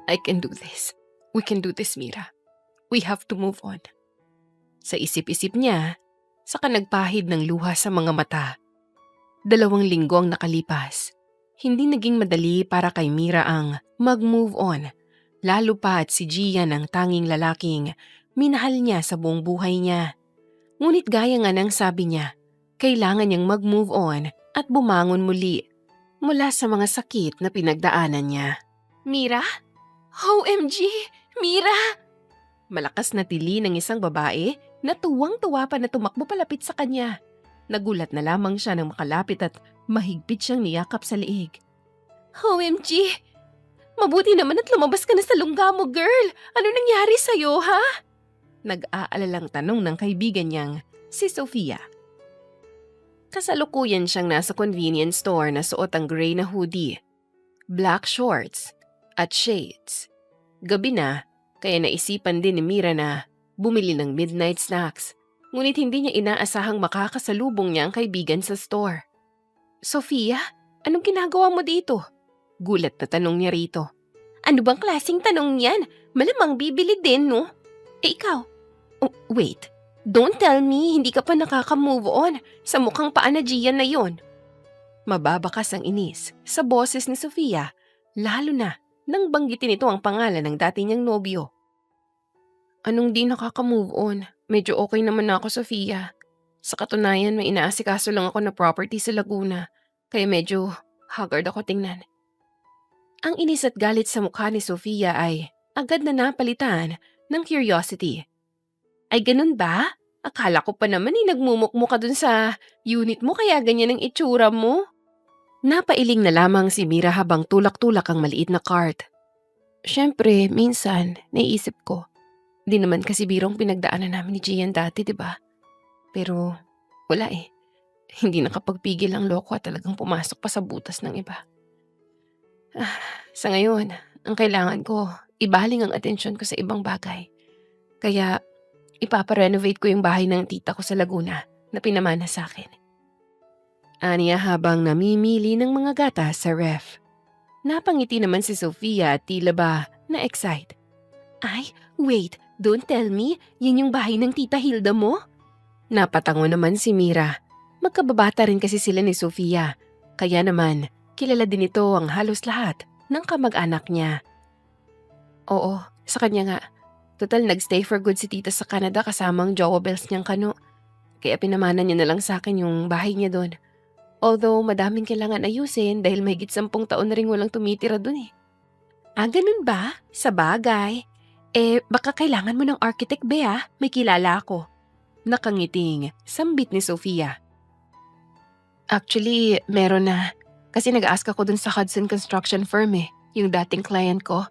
I can do this. We can do this, Mira. We have to move on. Sa isip-isip niya, saka nagpahid ng luha sa mga mata. 2 linggo ang nakalipas. Hindi naging madali para kay Mira ang mag-move on. Lalo pa at si Gian ang tanging lalaking minahal niya sa buong buhay niya. Ngunit gaya nga ng sabi niya, kailangan niyang mag-move on at bumangon muli mula sa mga sakit na pinagdaanan niya. Mira? OMG! Mira! Malakas na tili ng isang babae na tuwang-tuwa pa na tumakbo palapit sa kanya. Nagulat na lamang siya nang makalapit at mahigpit siyang niyakap sa liig. OMG! Mabuti naman at lumabas ka na sa lungga mo, girl! Ano nangyari sa'yo, ha? Nag-aalalang tanong ng kaibigan niyang si Sofia. Kasalukuyan siyang nasa convenience store na suot ang gray na hoodie, black shorts, at shades. Gabi na, kaya naisipan din ni Mira na bumili ng midnight snacks. Ngunit hindi niya inaasahang makakasalubong niya ang kaibigan sa store. Sofia, anong ginagawa mo dito? Gulat na tanong niya rito. Ano bang klaseng tanong yan? Malamang bibili din, no? Ikaw? Oh, wait. Don't tell me hindi ka pa nakaka-move on sa mukhang paa na Gian na yon. Mababakas ang inis sa boses ni Sofia, lalo na nang banggitin ito ang pangalan ng dati niyang nobyo. Anong di nakaka-move on? Medyo okay naman ako, Sofia. Sa katunayan, may inaasikaso lang ako na property sa Laguna, kaya medyo haggard ako tingnan. Ang inis at galit sa mukha ni Sofia ay agad na napalitan ng curiosity. Ay ganun ba? Akala ko pa naman nagmumukmo ka dun sa unit mo kaya ganyan ang itsura mo. Napailing na lamang si Mira habang tulak-tulak ang maliit na cart. Siyempre, minsan, naiisip ko. Di naman kasi birong pinagdaanan namin ni Gian dati, diba? Pero wala eh. Hindi nakapagpigil ang loko at talagang pumasok pa sa butas ng iba. Sa ngayon, ang kailangan ko, ibaling ang atensyon ko sa ibang bagay. Kaya ipaparenovate ko yung bahay ng tita ko sa Laguna na pinamana sa akin. Aniya habang namimili ng mga gatas sa ref. Napangiti naman si Sofia at tila ba na-excite. Ay, wait, don't tell me, yan yung bahay ng tita Hilda mo? Napatango naman si Mira. Magkababata rin kasi sila ni Sofia. Kaya naman, kilala din ito ang halos lahat ng kamag-anak niya. Oo, sa kanya nga. Total nagstay for good si tita sa Canada kasama ang jowa bells niyang kano. Kaya pinamana niya na lang sa akin yung bahay niya doon. Although madaming kailangan ayusin dahil may 10 taon na rin walang tumitira doon eh. Ganun ba? Sa bagay. Baka kailangan mo ng architect ba May kilala ako. Nakangiting, sambit ni Sofia. Actually, meron na. Kasi nag-ask ako dun sa Hudson Construction Firm yung dating client ko.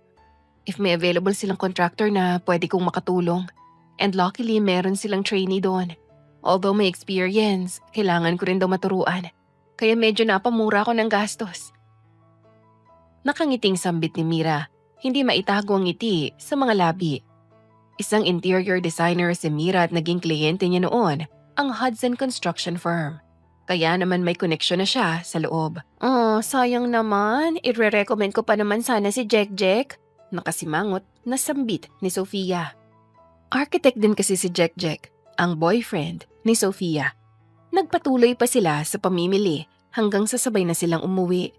If may available silang contractor na pwede kong makatulong. And luckily, meron silang trainee doon. Although may experience, kailangan ko rin daw maturuan. Kaya medyo napamura ko ng gastos. Nakangiting sambit ni Mira, hindi maitago ang ngiti sa mga labi. Isang interior designer si Mira at naging kliyente niya noon, ang Hudson Construction Firm. Kaya naman may koneksyon na siya sa loob. Sayang naman. Ire-recommend ko pa naman sana si Jack. Nakasimangot na sambit ni Sofia. Architect din kasi si Jack, ang boyfriend ni Sofia. Nagpatuloy pa sila sa pamimili hanggang sasabay na silang umuwi.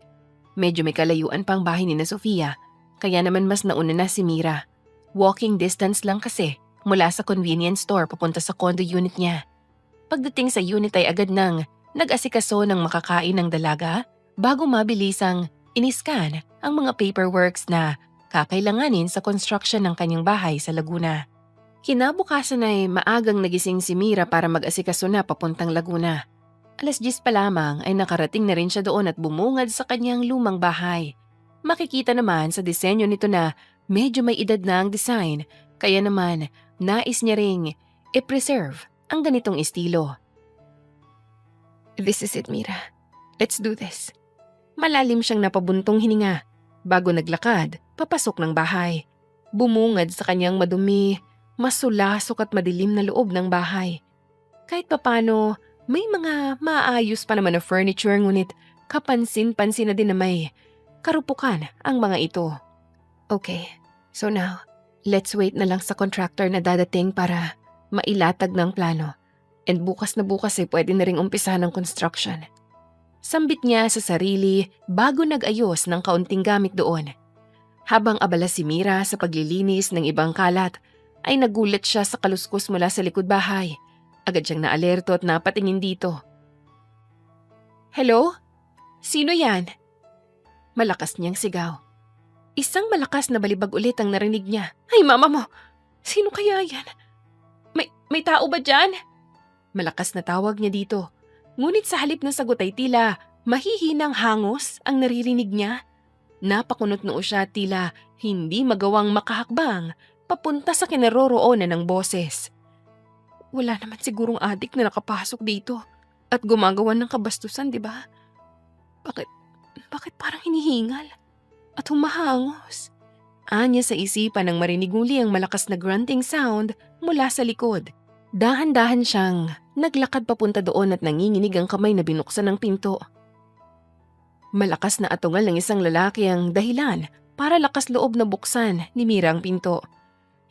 Medyo may kalayuan pang bahay ni na Sofia, kaya naman mas nauna na si Mira. Walking distance lang kasi mula sa convenience store papunta sa condo unit niya. Pagdating sa unit ay agad nang nag-asikaso ng makakain ng dalaga bago mabilisang iniskan ang mga paperworks na kakailanganin sa construction ng kanyang bahay sa Laguna. Kinabukasan ay maagang nagising si Mira para mag-asikaso na papuntang Laguna. 10:00 pa lamang ay nakarating na rin siya doon at bumungad sa kanyang lumang bahay. Makikita naman sa disenyo nito na medyo may edad na ang design, kaya naman nais niya ring i-preserve ang ganitong estilo. This is it, Mira. Let's do this. Malalim siyang napabuntong hininga bago naglakad papasok ng bahay. Bumungad sa kanyang madumi, masulasok at madilim na loob ng bahay. Kahit papano, may mga maayos pa naman na furniture ngunit kapansin-pansin na din na may karupukan ang mga ito. Okay, So now, let's wait na lang sa contractor na dadating para mailatag ng plano. And bukas na bukas pwede na ring umpisa ng construction. Sambit niya sa sarili bago nag-ayos ng kaunting gamit doon. Habang abala si Mira sa paglilinis ng ibang kalat, ay nagulat siya sa kaluskos mula sa likod bahay. Agad siyang naalerto at napatingin dito. Hello? Sino yan? Malakas niyang sigaw. Isang malakas na balibag ulit ang narinig niya. Ay, mama mo! Sino kaya yan? May tao ba dyan? Malakas na tawag niya dito. Ngunit sa halip na sagot ay tila mahihinang hangos ang naririnig niya. Napakunot noo siya tila hindi magawang makahakbang papunta sa kinaroroonan ng boses. Wala naman sigurong adik na nakapasok dito at gumagawa ng kabastusan, di ba? Bakit parang hinihingal at humahangos? Anya sa isipan nang marinig muli ang malakas na grunting sound mula sa likod. Dahan-dahan siyang naglakad papunta doon at nanginginig ang kamay na binuksan ng pinto. Malakas na atungal ng isang lalaki ang dahilan para lakas loob na buksan ni Mira ang pinto.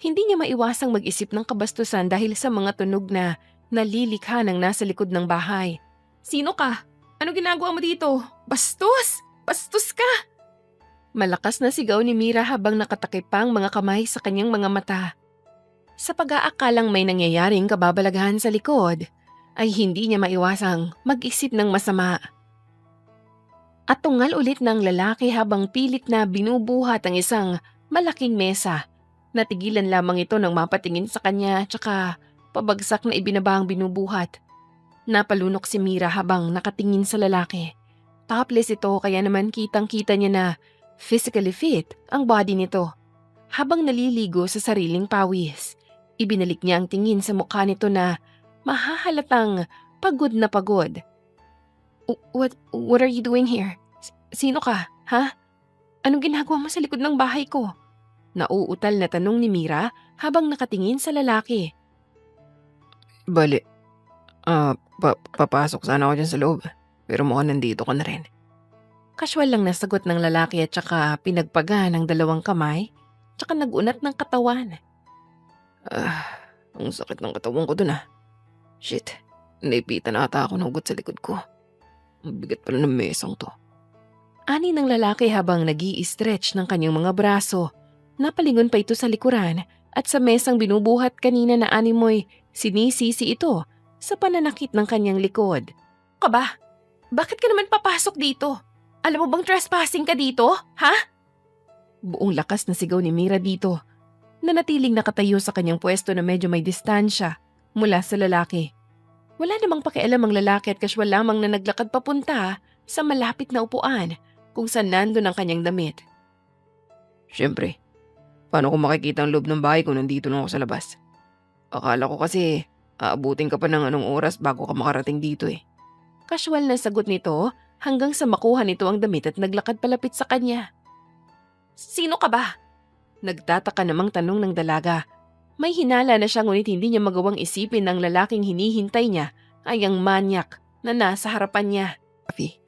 Hindi niya maiwasang mag-isip ng kabastusan dahil sa mga tunog na nalilikha ng nasa likod ng bahay. Sino ka? Ano ginagawa mo dito? Bastos! Bastos ka! Malakas na sigaw ni Mira habang nakatakip pa ang mga kamay sa kanyang mga mata. Sa pag-aakalang may nangyayaring kababalaghan sa likod, ay hindi niya maiwasang mag-isip ng masama. At tungal ulit ng lalaki habang pilit na binubuhat ang isang malaking mesa. Natigilan lamang ito nang mapatingin sa kanya tsaka pabagsak na ibinaba ang binubuhat. Napalunok si Mira habang nakatingin sa lalaki. Topless ito kaya naman kitang-kita niya na physically fit ang body nito. Habang naliligo sa sariling pawis, ibinalik niya ang tingin sa mukha nito na mahahalatang pagod na pagod. What are you doing here? Sino ka, ha? Anong ginagawa mo sa likod ng bahay ko? Nauutal na tanong ni Mira habang nakatingin sa lalaki. Bali, papasok sana ako dyan sa loob, pero mukhang nandito ka na rin. Casual lang nasagot ng lalaki at saka pinagpaga ng dalawang kamay, tsaka nagunat ng katawan. Ang sakit ng katawan ko dun Shit, naipitan na ata ako ng ugot sa likod ko. Ang bigat pala ng mesang to. Ani ng lalaki habang nag-i-stretch ng kanyang mga braso. Napalingon pa ito sa likuran at sa mesang binubuhat kanina na animoy sinisisi ito sa pananakit ng kanyang likod. Kaba, bakit ka naman papasok dito? Alam mo bang trespassing ka dito, ha? Buong lakas na sigaw ni Mira dito. Nanatiling nakatayo sa kanyang pwesto na medyo may distansya mula sa lalaki. Wala namang pakialam ang lalaki at casual lamang na naglakad papunta sa malapit na upuan kung saan nandun ang kanyang damit. Siyempre, paano ko makikita ang loob ng bahay kung nandito na ako sa labas? Akala ko kasi aabutin ka pa ng anong oras bago ka makarating dito Casual na sagot nito hanggang sa makuha nito ang damit at naglakad palapit sa kanya. Sino ka ba? Nagtataka namang tanong ng dalaga. May hinala na siya ngunit hindi niya magawang isipin ng lalaking hinihintay niya ay ang manyak na nasa harapan niya. Rafi,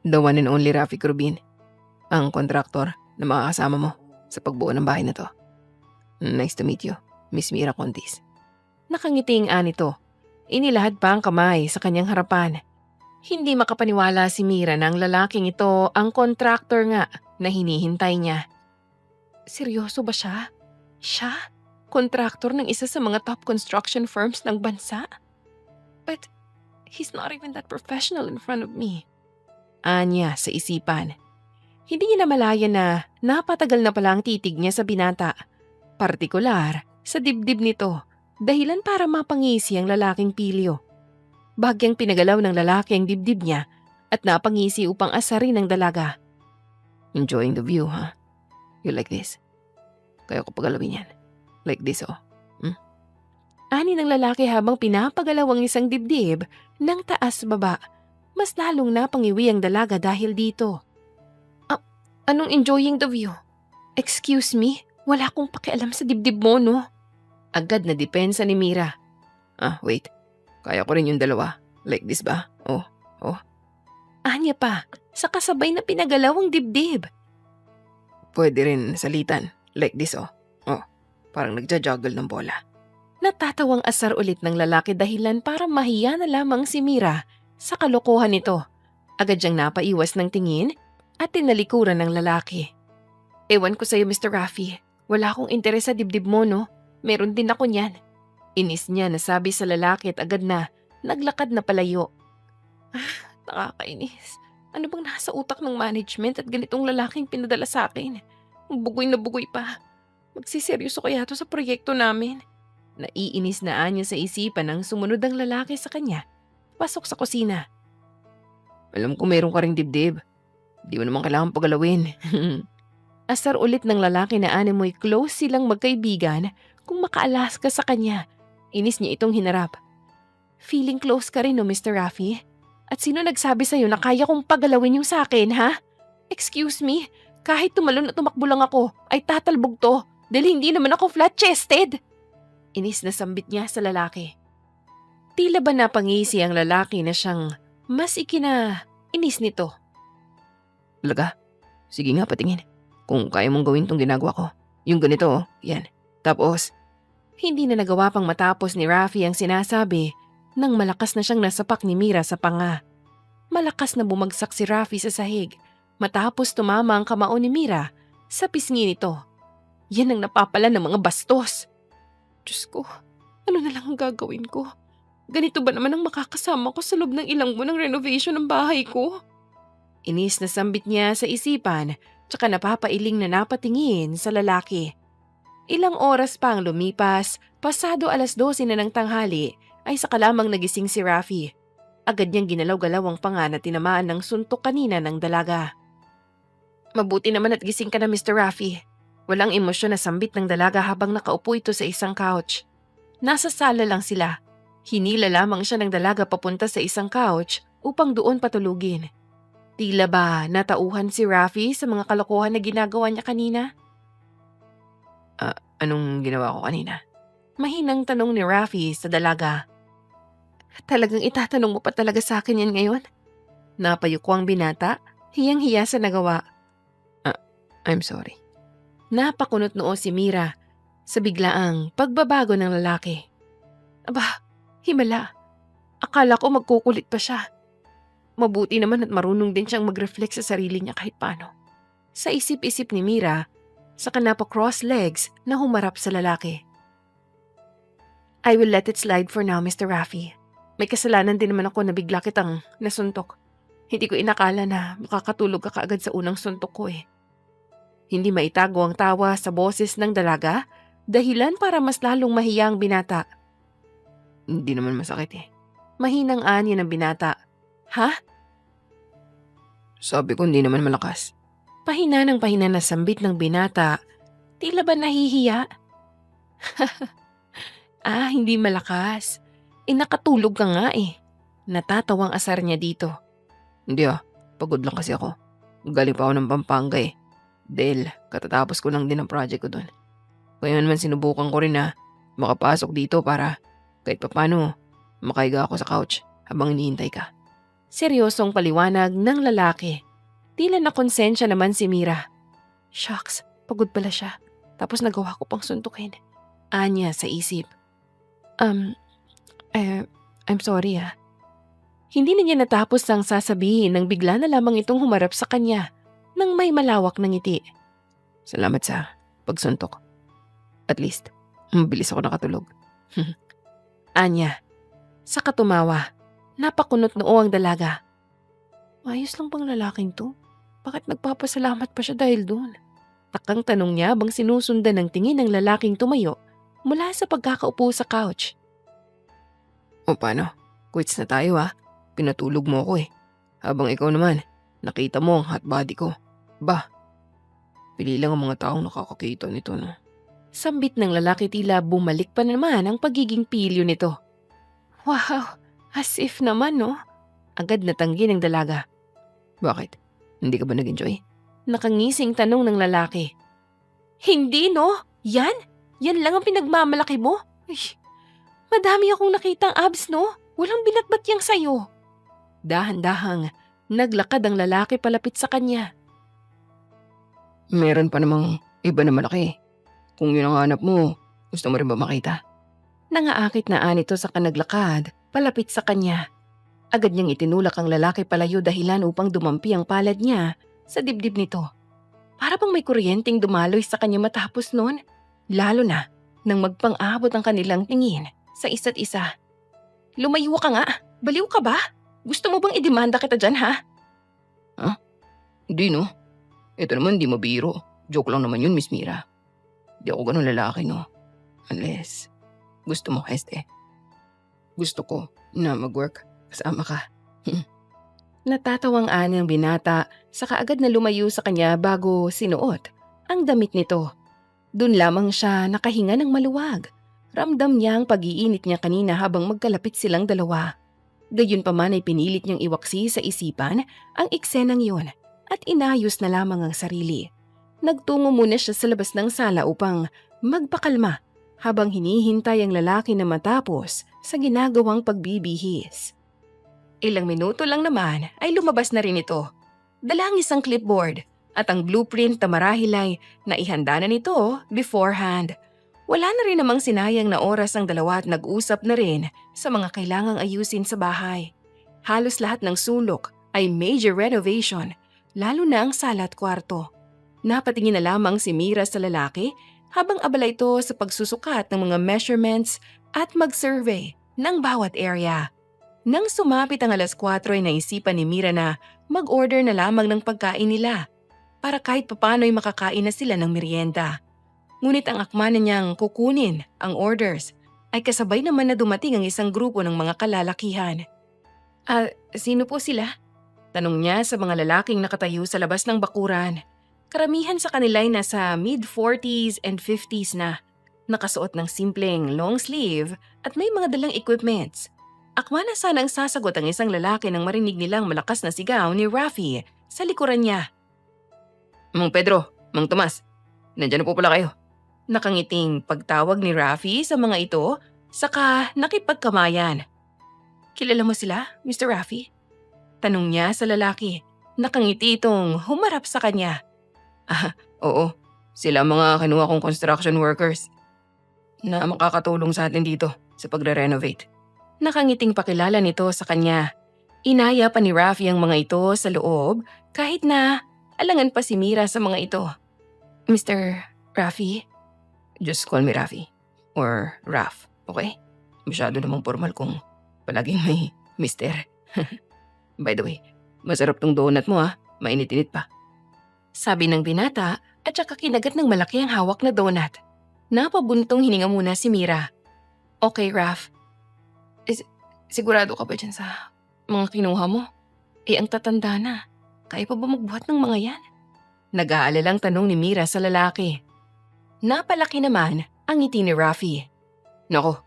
the one and only Rafi Crubin, ang kontraktor na makakasama mo sa pagbuo ng bahay na to. Nice to meet you, Miss Mira Contis. Nakangiting anito. Inilahad pa ang kamay sa kanyang harapan. Hindi makapaniwala si Mira na ang lalaking ito ang kontraktor nga na hinihintay niya. Seryoso ba siya? Siya? Kontraktor ng isa sa mga top construction firms ng bansa? But he's not even that professional in front of me. Anya sa isipan. Hindi niya namalayan na napatagal na pala ang titig niya sa binata. Partikular sa dibdib nito, dahilan para mapangisi ang lalaking pilyo. Bagyang pinagalaw ng lalaki ang dibdib niya at napangisi upang asarin ng dalaga. Enjoying the view, huh? You like this? Kaya ko pagalawin yan. Like this, Ani ng lalaki habang pinapagalaw ang isang dibdib ng taas baba. Mas lalong napangiwi ang dalaga dahil dito. Anong enjoying the view? Excuse me? Wala akong pakialam sa dibdib mo, no? Agad na depensa ni Mira. Wait. Kaya ko rin yung dalawa. Like this ba? Oh. Anya pa, sa kasabay na pinagalaw ang dibdib. Pwede rin salitan. Like this Oh, parang nagja-juggle ng bola. Natatawang asar ulit ng lalaki dahilan para mahiya na lamang si Mira sa kalokohan nito. Agad siyang napaiwas ng tingin at tinalikuran ng lalaki. Ewan ko sa'yo, Mr. Rafi. Wala akong interes sa dibdib mo, no? Meron din ako niyan. Inis niya na sabi sa lalaki at agad na naglakad na palayo. Nakakainis. Ano bang nasa utak ng management at ganitong lalaking pinadala sa akin? Bugoy na bugoy pa. Magsiseryoso kaya to sa proyekto namin. Naiinis na anya sa isipan ng sumunod ang lalaki sa kanya. Pasok sa kusina. Alam ko meron ka ring dibdib. Di mo naman kailangan pagalawin. Asar ulit ng lalaki na animoy close silang magkaibigan kung makaalas ka sa kanya. Inis niya itong hinarap. Feeling close ka rin, no, Mr. Rafi? At sino nagsabi sa'yo na kaya kong pagalawin yung sa akin, ha? Excuse me, kahit tumalon at tumakbo lang ako, ay tatalbog to dahil hindi naman ako flat-chested. Inis na sambit niya sa lalaki. Tila ba napangisi ang lalaki na siyang mas inis nito. Talaga? Sige nga, patingin. Kung kaya mong gawin tong ginagawa ko. Yung ganito, yan. Tapos, Hindi na nagawa pang matapos ni Rafi ang sinasabi nang malakas na siyang nasapak ni Mira sa panga. Malakas na bumagsak si Rafi sa sahig matapos tumama ang kamao ni Mira sa pisngi nito. Yan ang napapala ng mga bastos. Diyos ko, ano na lang ang gagawin ko? Ganito ba naman ang makakasama ko sa loob ng ilang buwan ng renovation ng bahay ko? Inis na sambit niya sa isipan tsaka napapailing na napatingin sa lalaki. Ilang oras pa ang lumipas, pasado 12:00 na ng tanghali, ay saka lamang nagising si Rafi. Agad niyang ginalaw-galaw ang panga na tinamaan ng suntok kanina ng dalaga. Mabuti naman at gising ka na, Mr. Rafi. Walang emosyon na sambit ng dalaga habang nakaupo ito sa isang couch. Nasa sala lang sila. Hinila lamang siya ng dalaga papunta sa isang couch upang doon patulugin. Tila ba natauhan si Rafi sa mga kalokohan na ginagawa niya kanina? anong ginawa ko kanina? Mahinang tanong ni Rafi sa dalaga. Talagang itatanong mo pa talaga sa akin yan ngayon? Napayuko ang binata, hiyang-hiya sa nagawa. I'm sorry. Napakunot noo si Mira sa biglaang pagbabago ng lalaki. Aba, himala. Akala ko magkukulit pa siya. Mabuti naman at marunong din siyang mag-reflect sa sarili niya kahit paano. Sa isip-isip ni Mira, saka napakross legs na humarap sa lalaki. I will let it slide for now, Mr. Rafi. May kasalanan din naman ako na bigla kitang nasuntok. Hindi ko inakala na makakatulog ka kaagad sa unang suntok ko eh. Hindi maitago ang tawa sa boses ng dalaga, dahilan para mas lalong mahiya ang binata. Hindi naman masakit eh. Mahinang anya ng binata. Ha? Sabi ko hindi naman malakas. Pahina ng pahina na sambit ng binata. Tila ba nahihiya? Hindi malakas. Nakatulog ka nga eh. Natatawang asar niya dito. Hindi pagod lang kasi ako. Galing pa ako ng Pampanga eh. Dahil katatapos ko lang din ang project ko doon. Kaya naman sinubukan ko rin na makapasok dito para kahit papano makahiga ako sa couch habang hinihintay ka. Seryosong paliwanag ng lalaki. Tila na konsensya naman si Mira. Shucks, pagod pala siya. Tapos nagawa ko pang suntukin. Anya sa isip. I'm sorry Hindi na niya natapos ang sasabihin nang bigla na lamang itong humarap sa kanya nang may malawak na ngiti. Salamat sa pagsuntok. At least, mabilis ako nakatulog. Anya, sa katumawa, napakunot noo ang dalaga. Ayos lang bang lalaking to? Bakit nagpapasalamat pa siya dahil doon? Takang tanong niya bang sinusundan ng tingin ng lalaking tumayo mula sa pagkakaupo sa couch. O paano? Quits na tayo Pinatulog mo ako eh. Habang ikaw naman, nakita mo ang hot body ko. Bah, pili lang ang mga taong nakakakita nito no. Sambit ng lalaki tila bumalik pa naman ang pagiging pilyo nito. Wow, as if naman no. Agad natanggi ng dalaga. Bakit? Hindi ka ba nag-enjoy? Nakangising tanong ng lalaki. Hindi no, yan lang ang pinagmamalaki mo. Ay, madami akong nakitang abs no, walang binatbat yang sayo. Dahan-dahang naglakad ang lalaki palapit sa kanya. Meron pa namang iba na malaki. Kung yun ang hanap mo, gusto mo rin ba makita? Nangaakit na nito sa kanaglakad, palapit sa kanya. Agad niyang itinulak ang lalaki palayo dahilan upang dumampi ang palad niya sa dibdib nito. Para bang may kuryenteng dumaloy sa kanya matapos nun, lalo na nang magpang-abot ang kanilang tingin sa isa't isa. Lumayo ka nga, baliw ka ba? Gusto mo bang idemanda kita dyan ha? Hindi no. Ito naman di mabiro. Joke lang naman yun, Miss Mira. Di ako ganun lalaki no. Unless gusto mo, gusto ko na mag-work kasama ka. Natatawang ang binata sa kaagad na lumayo sa kanya bago sinuot ang damit nito. Doon lamang siya nakahinga ng maluwag. Ramdam niya ang pag-iinit niya kanina habang magkalapit silang dalawa. Gayunpaman ay pinilit niyang iwaksi sa isipan ang eksenang yun at inayos na lamang ang sarili. Nagtungo muna siya sa labas ng sala upang magpakalma habang hinihintay ang lalaki na matapos sa ginagawang pagbibihis. Ilang minuto lang naman ay lumabas na rin ito. Dala ang isang clipboard at ang blueprint na marahil ay naihanda na nito beforehand. Wala na rin namang sinayang na oras ang dalawa at nag-usap na rin sa mga kailangang ayusin sa bahay. Halos lahat ng sulok ay major renovation, lalo na ang sala at kwarto. Napatingin na lamang si Mira sa lalaki habang abala ito sa pagsusukat ng mga measurements at mag-survey ng bawat area. Nang sumapit ang 4:00 ay naisipan ni Mira na mag-order na lamang ng pagkain nila para kahit papano'y makakain na sila ng merienda. Ngunit ang akma na niyang kukunin ang orders ay kasabay naman na dumating ang isang grupo ng mga kalalakihan. Sino po sila? Tanong niya sa mga lalaking nakatayo sa labas ng bakuran. Karamihan sa kanila ay nasa mid-40s and 50s na. Nakasuot ng simpleng long sleeve at may mga dalang equipments. Akma na sanang sasagot ang isang lalaki nang marinig nilang malakas na sigaw ni Rafi sa likuran niya. Mang Pedro, Mang Tomas, nandyan na po pala kayo. Nakangiting pagtawag ni Rafi sa mga ito, saka nakipagkamayan. Kilala mo sila, Mr. Rafi? Tanong niya sa lalaki. Nakangiti itong humarap sa kanya. Oo, sila ang mga kinuha kong construction workers na makakatulong sa atin dito sa pagre-renovate. Nakangiting pakilala nito sa kanya. Inaya pa ni Rafi ang mga ito sa loob kahit na alangan pa si Mira sa mga ito. Mr. Rafi? Just call me Rafi or Raf, okay? Masyado namang formal kung palaging may mister. By the way, masarap tong donut mo mainit-init pa. Sabi ng binata at saka kinagat ng malaki ang hawak na donut. Napabuntong hininga muna si Mira. Okay, Raf. Sigurado ka ba dyan sa mga kinuha mo? Ang tatanda na. Kaya pa ba magbuhat ng mga yan? Nag-aalalang tanong ni Mira sa lalaki. Napalaki naman ang ngiti ni Rafi. Nako,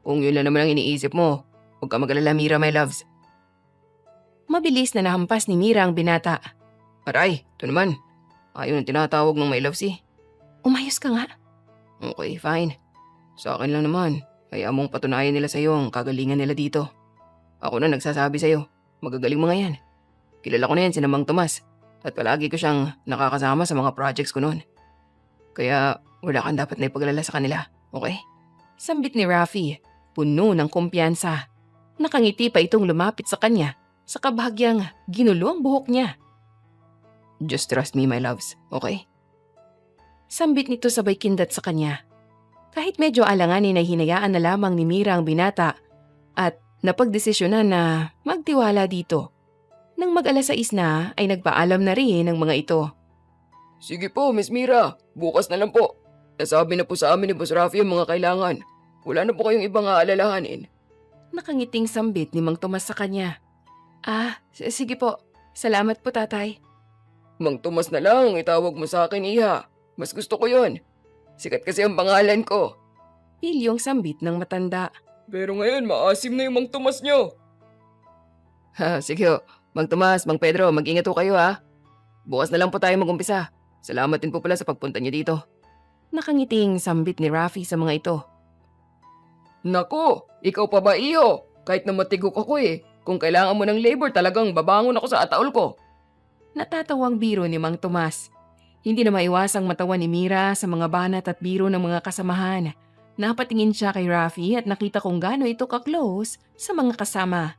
kung yun lang naman ang iniisip mo, huwag ka mag-alala, Mira, my loves. Mabilis na nahampas ni Mira ang binata. Aray, ito naman. Ayaw na tinatawag ng my loves Umayos ka nga. Okay, fine. Sa akin lang naman. Kaya mong patunayan nila sa'yo ang kagalingan nila dito. Ako na nagsasabi sa'yo, magagaling mga yan. Kilala ko na yan si Mang Tomas at palagi ko siyang nakakasama sa mga projects ko noon. Kaya wala kang dapat na ipag-alala sa kanila, okay? Sambit ni Rafi, puno ng kumpiyansa. Nakangiti pa itong lumapit sa kanya sa kabahagyang ginulo ang buhok niya. Just trust me, my loves, okay? Sambit nito sabay kindat sa kanya. Kahit medyo alanganin ay hinayaan na lamang ni Mira ang binata at napagdesisyonan na magtiwala dito. Nang mag-6 na ay nagpaalam na rin ang mga ito. Sige po, Miss Mira. Bukas na lang po. Nasabi na po sa amin ni Boss Rafi ang mga kailangan. Wala na po kayong ibang aalalahanin. Nakangiting sambit ni Mang Tomas sa kanya. Sige po. Salamat po, tatay. Mang Tomas na lang, itawag mo sa akin, iha. Mas gusto ko yon. Sikat kasi ang pangalan ko. Pilyong sambit ng matanda. Pero ngayon, maasim na yung Mang Tomas nyo. Sige ho. Mang Tomas, Mang Pedro, mag-ingat ho kayo Bukas na lang po tayo mag-umpisa. Salamat din po pala sa pagpunta niyo dito. Nakangiting sambit ni Rafi sa mga ito. Nako, ikaw pa ba iyo? Kahit na matigok ako Kung kailangan mo ng labor talagang babangon ako sa ataol ko. Natatawang biro ni Mang Tomas. Hindi na maiwasang matawa ni Mira sa mga banat at biro ng mga kasamahan. Napatingin siya kay Rafi at nakita kung gaano ito ka-close sa mga kasama.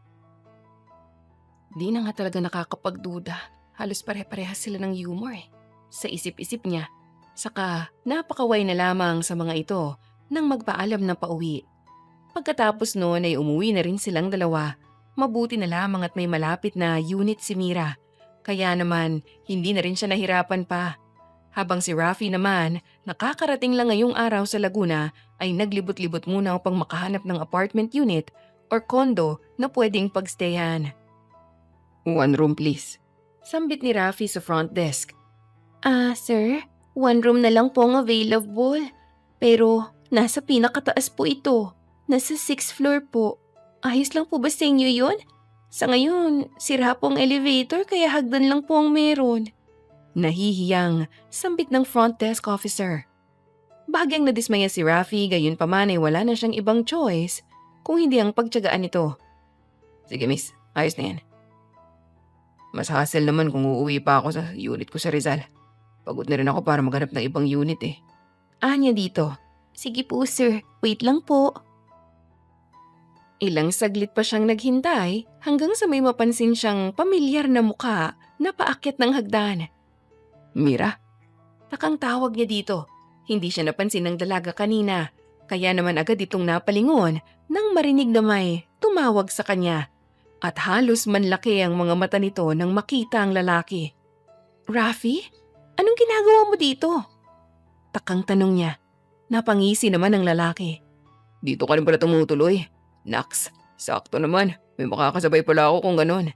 Di na nga talaga nakakapagduda. Halos pare-parehas sila ng humor eh. Sa isip-isip niya. Saka napakaway na lamang sa mga ito nang magpaalam na pauwi. Pagkatapos noon ay umuwi na rin silang dalawa. Mabuti na lamang at may malapit na unit si Mira. Kaya naman hindi na rin siya nahirapan pa. Habang si Rafi naman, nakakarating lang ngayong araw sa Laguna ay naglibot-libot muna upang makahanap ng apartment unit or condo na pwedeng pagstayan. 1 room please. Sambit ni Rafi sa front desk. Sir, 1 room na lang po ang available. Pero nasa pinakataas po ito. Nasa 6th floor po. Ayos lang po ba sa inyo yun? Sa ngayon, sira po ang elevator kaya hagdan lang po ang meron. Nahihiyang sambit ng front desk officer. Bahagyang nadismaya si Rafi, gayon pa man ay wala na siyang ibang choice kung hindi ang pagtiyagaan nito. Sige miss, ayos na yan. Mas hassle naman kung uuwi pa ako sa unit ko sa Rizal. Pagod na rin ako para maghanap ng ibang unit eh. Anya dito. Sige po sir, wait lang po. Ilang saglit pa siyang naghintay hanggang sa may mapansin siyang pamilyar na mukha na paakyat ng hagdan. Mira? Takang tawag niya dito. Hindi siya napansin ng dalaga kanina. Kaya naman agad itong napalingon nang marinig na may tumawag sa kanya. At halos manlaki ang mga mata nito nang makita ang lalaki. Rafi? Anong ginagawa mo dito? Takang tanong niya. Napangisi naman ang lalaki. Dito ka rin pala tumutuloy. Naks, sakto naman. May makakasabay pala ako kung ganun.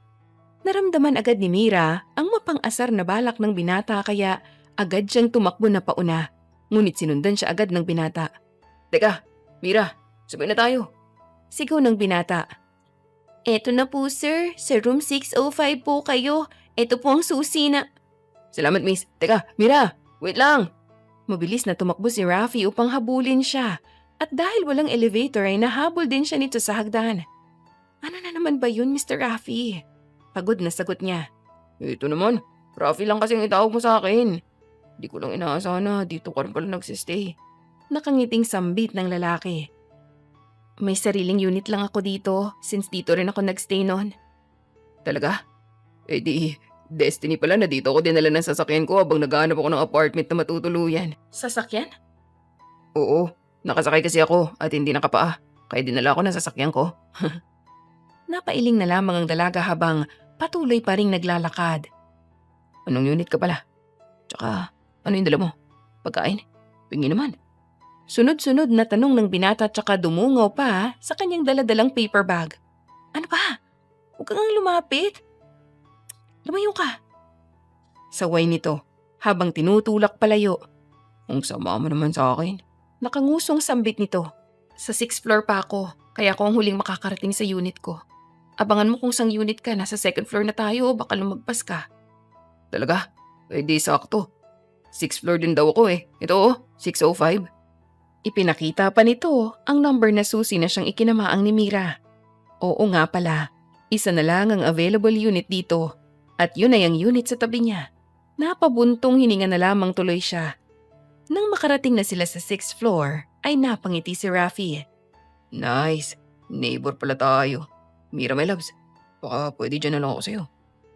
Naramdaman agad ni Mira ang mapang-asar na balak ng binata kaya agad siyang tumakbo na pauna. Ngunit sinundan siya agad ng binata. Teka, Mira, sabay na tayo. Sigaw ng binata. Eto na po sir, sa room 605 po kayo. Eto po ang susi na... Salamat miss. Teka, Mira, wait lang. Mabilis na tumakbo si Rafi upang habulin siya. At dahil walang elevator ay nahabol din siya nito sa hagdan. Ano na naman ba yun, Mr. Rafi? Pagod na sagot niya. Ito naman, Rafi lang kasing itawag mo sa akin. Di ko lang inaasahan na dito ka rin pala nagsistay. Nakangiting sambit ng lalaki. May sariling unit lang ako dito since dito rin ako nagstay noon. Talaga? Eh di, destiny pala na dito ako dinala ng sasakyan ko habang naghahanap ako ng apartment na matutuluyan. Sasakyan? Oo, nakasakay kasi ako at hindi nakapaa. Kaya dinala ako ng sasakyan ko. Napailing na lamang ang dalaga habang patuloy pa ring naglalakad. Anong unit ka pala? Tsaka, ano yung dala mo? Pagkain? Pingi naman. Sunod-sunod na tanong ng binata tsaka dumungaw pa sa kanyang daladalang paper bag. Ano ba? Huwag kang lumapit. Lumayo ka. Saway nito habang tinutulak palayo. Ang sama mo naman sa akin. Nakangusong sambit nito. Sa 6th floor pa ako, kaya ako ang huling makakarating sa unit ko. Abangan mo kung sang unit ka, nasa 2nd floor na tayo, baka lumagpas ka. Talaga? Eh di sakto. 6th floor din daw ako eh. Ito 605. Ipinakita pa nito ang number na susi na siyang ikinamaang ni Mira. Oo nga pala, isa na lang ang available unit dito. At yun ay ang unit sa tabi niya. Napabuntong hininga na lamang tuloy siya. Nang makarating na sila sa 6th floor, ay napangiti si Rafi. Nice. Neighbor pala tayo. Mira my loves, baka pwede dyan na lang ako sa'yo.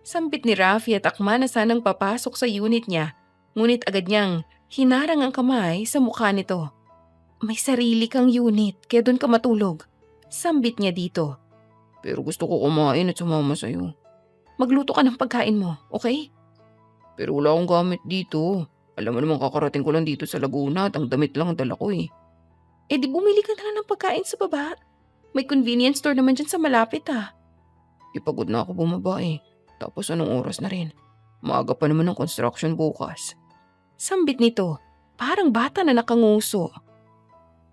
Sambit ni Rafi at akma na sanang papasok sa unit niya. Ngunit agad niyang hinarang ang kamay sa mukha nito. May sarili kang unit, kaya doon ka matulog. Sambit niya dito. Pero gusto ko kumain at sumama sa'yo. Magluto ka ng pagkain mo, okay? Pero wala akong gamit dito. Alam mo naman kakarating ko lang dito sa Laguna at ang damit lang ang dala ko eh. Eh di bumili ka na lang ng pagkain sa baba. May convenience store naman dyan sa malapit ah. Ipagod na ako bumaba eh. Tapos anong oras na rin? Maaga pa naman ng construction bukas. Sambit nito, parang bata na nakanguso.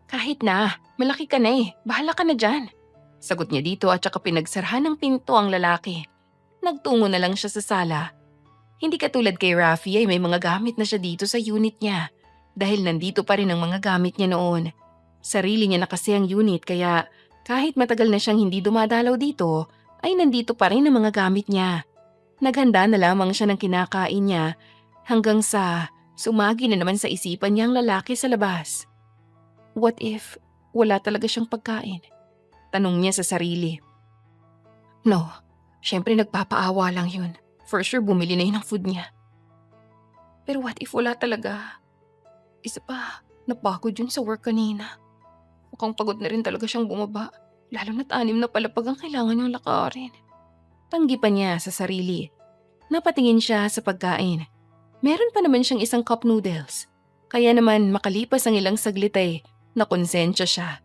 Kahit na, malaki ka na eh. Bahala ka na dyan. Sagot niya dito at saka pinagsarahan ng pinto ang lalaki. Nagtungo na lang siya sa sala. Hindi katulad kay Rafi ay may mga gamit na siya dito sa unit niya. Dahil nandito pa rin ang mga gamit niya noon. Sarili niya na kasi ang unit kaya kahit matagal na siyang hindi dumadalaw dito, ay nandito pa rin ang mga gamit niya. Naghanda na lamang siya ng kinakain niya hanggang sa Sumagi na naman sa isipan niya ang lalaki sa labas. What if wala talaga siyang pagkain? Tanong niya sa sarili. No, syempre nagpapaawa lang yun. For sure bumili na yun ng food niya. Pero what if wala talaga? Isa pa, napagod yun sa work kanina. Mukhang pagod na rin talaga siyang bumaba. Lalo na't 6 na palapag ang kailangan niyang lakarin. Tanggi pa niya sa sarili. Napatingin siya sa pagkain. Meron pa naman siyang isang cup noodles. Kaya naman makalipas ang ilang saglit ay nakonsensya siya.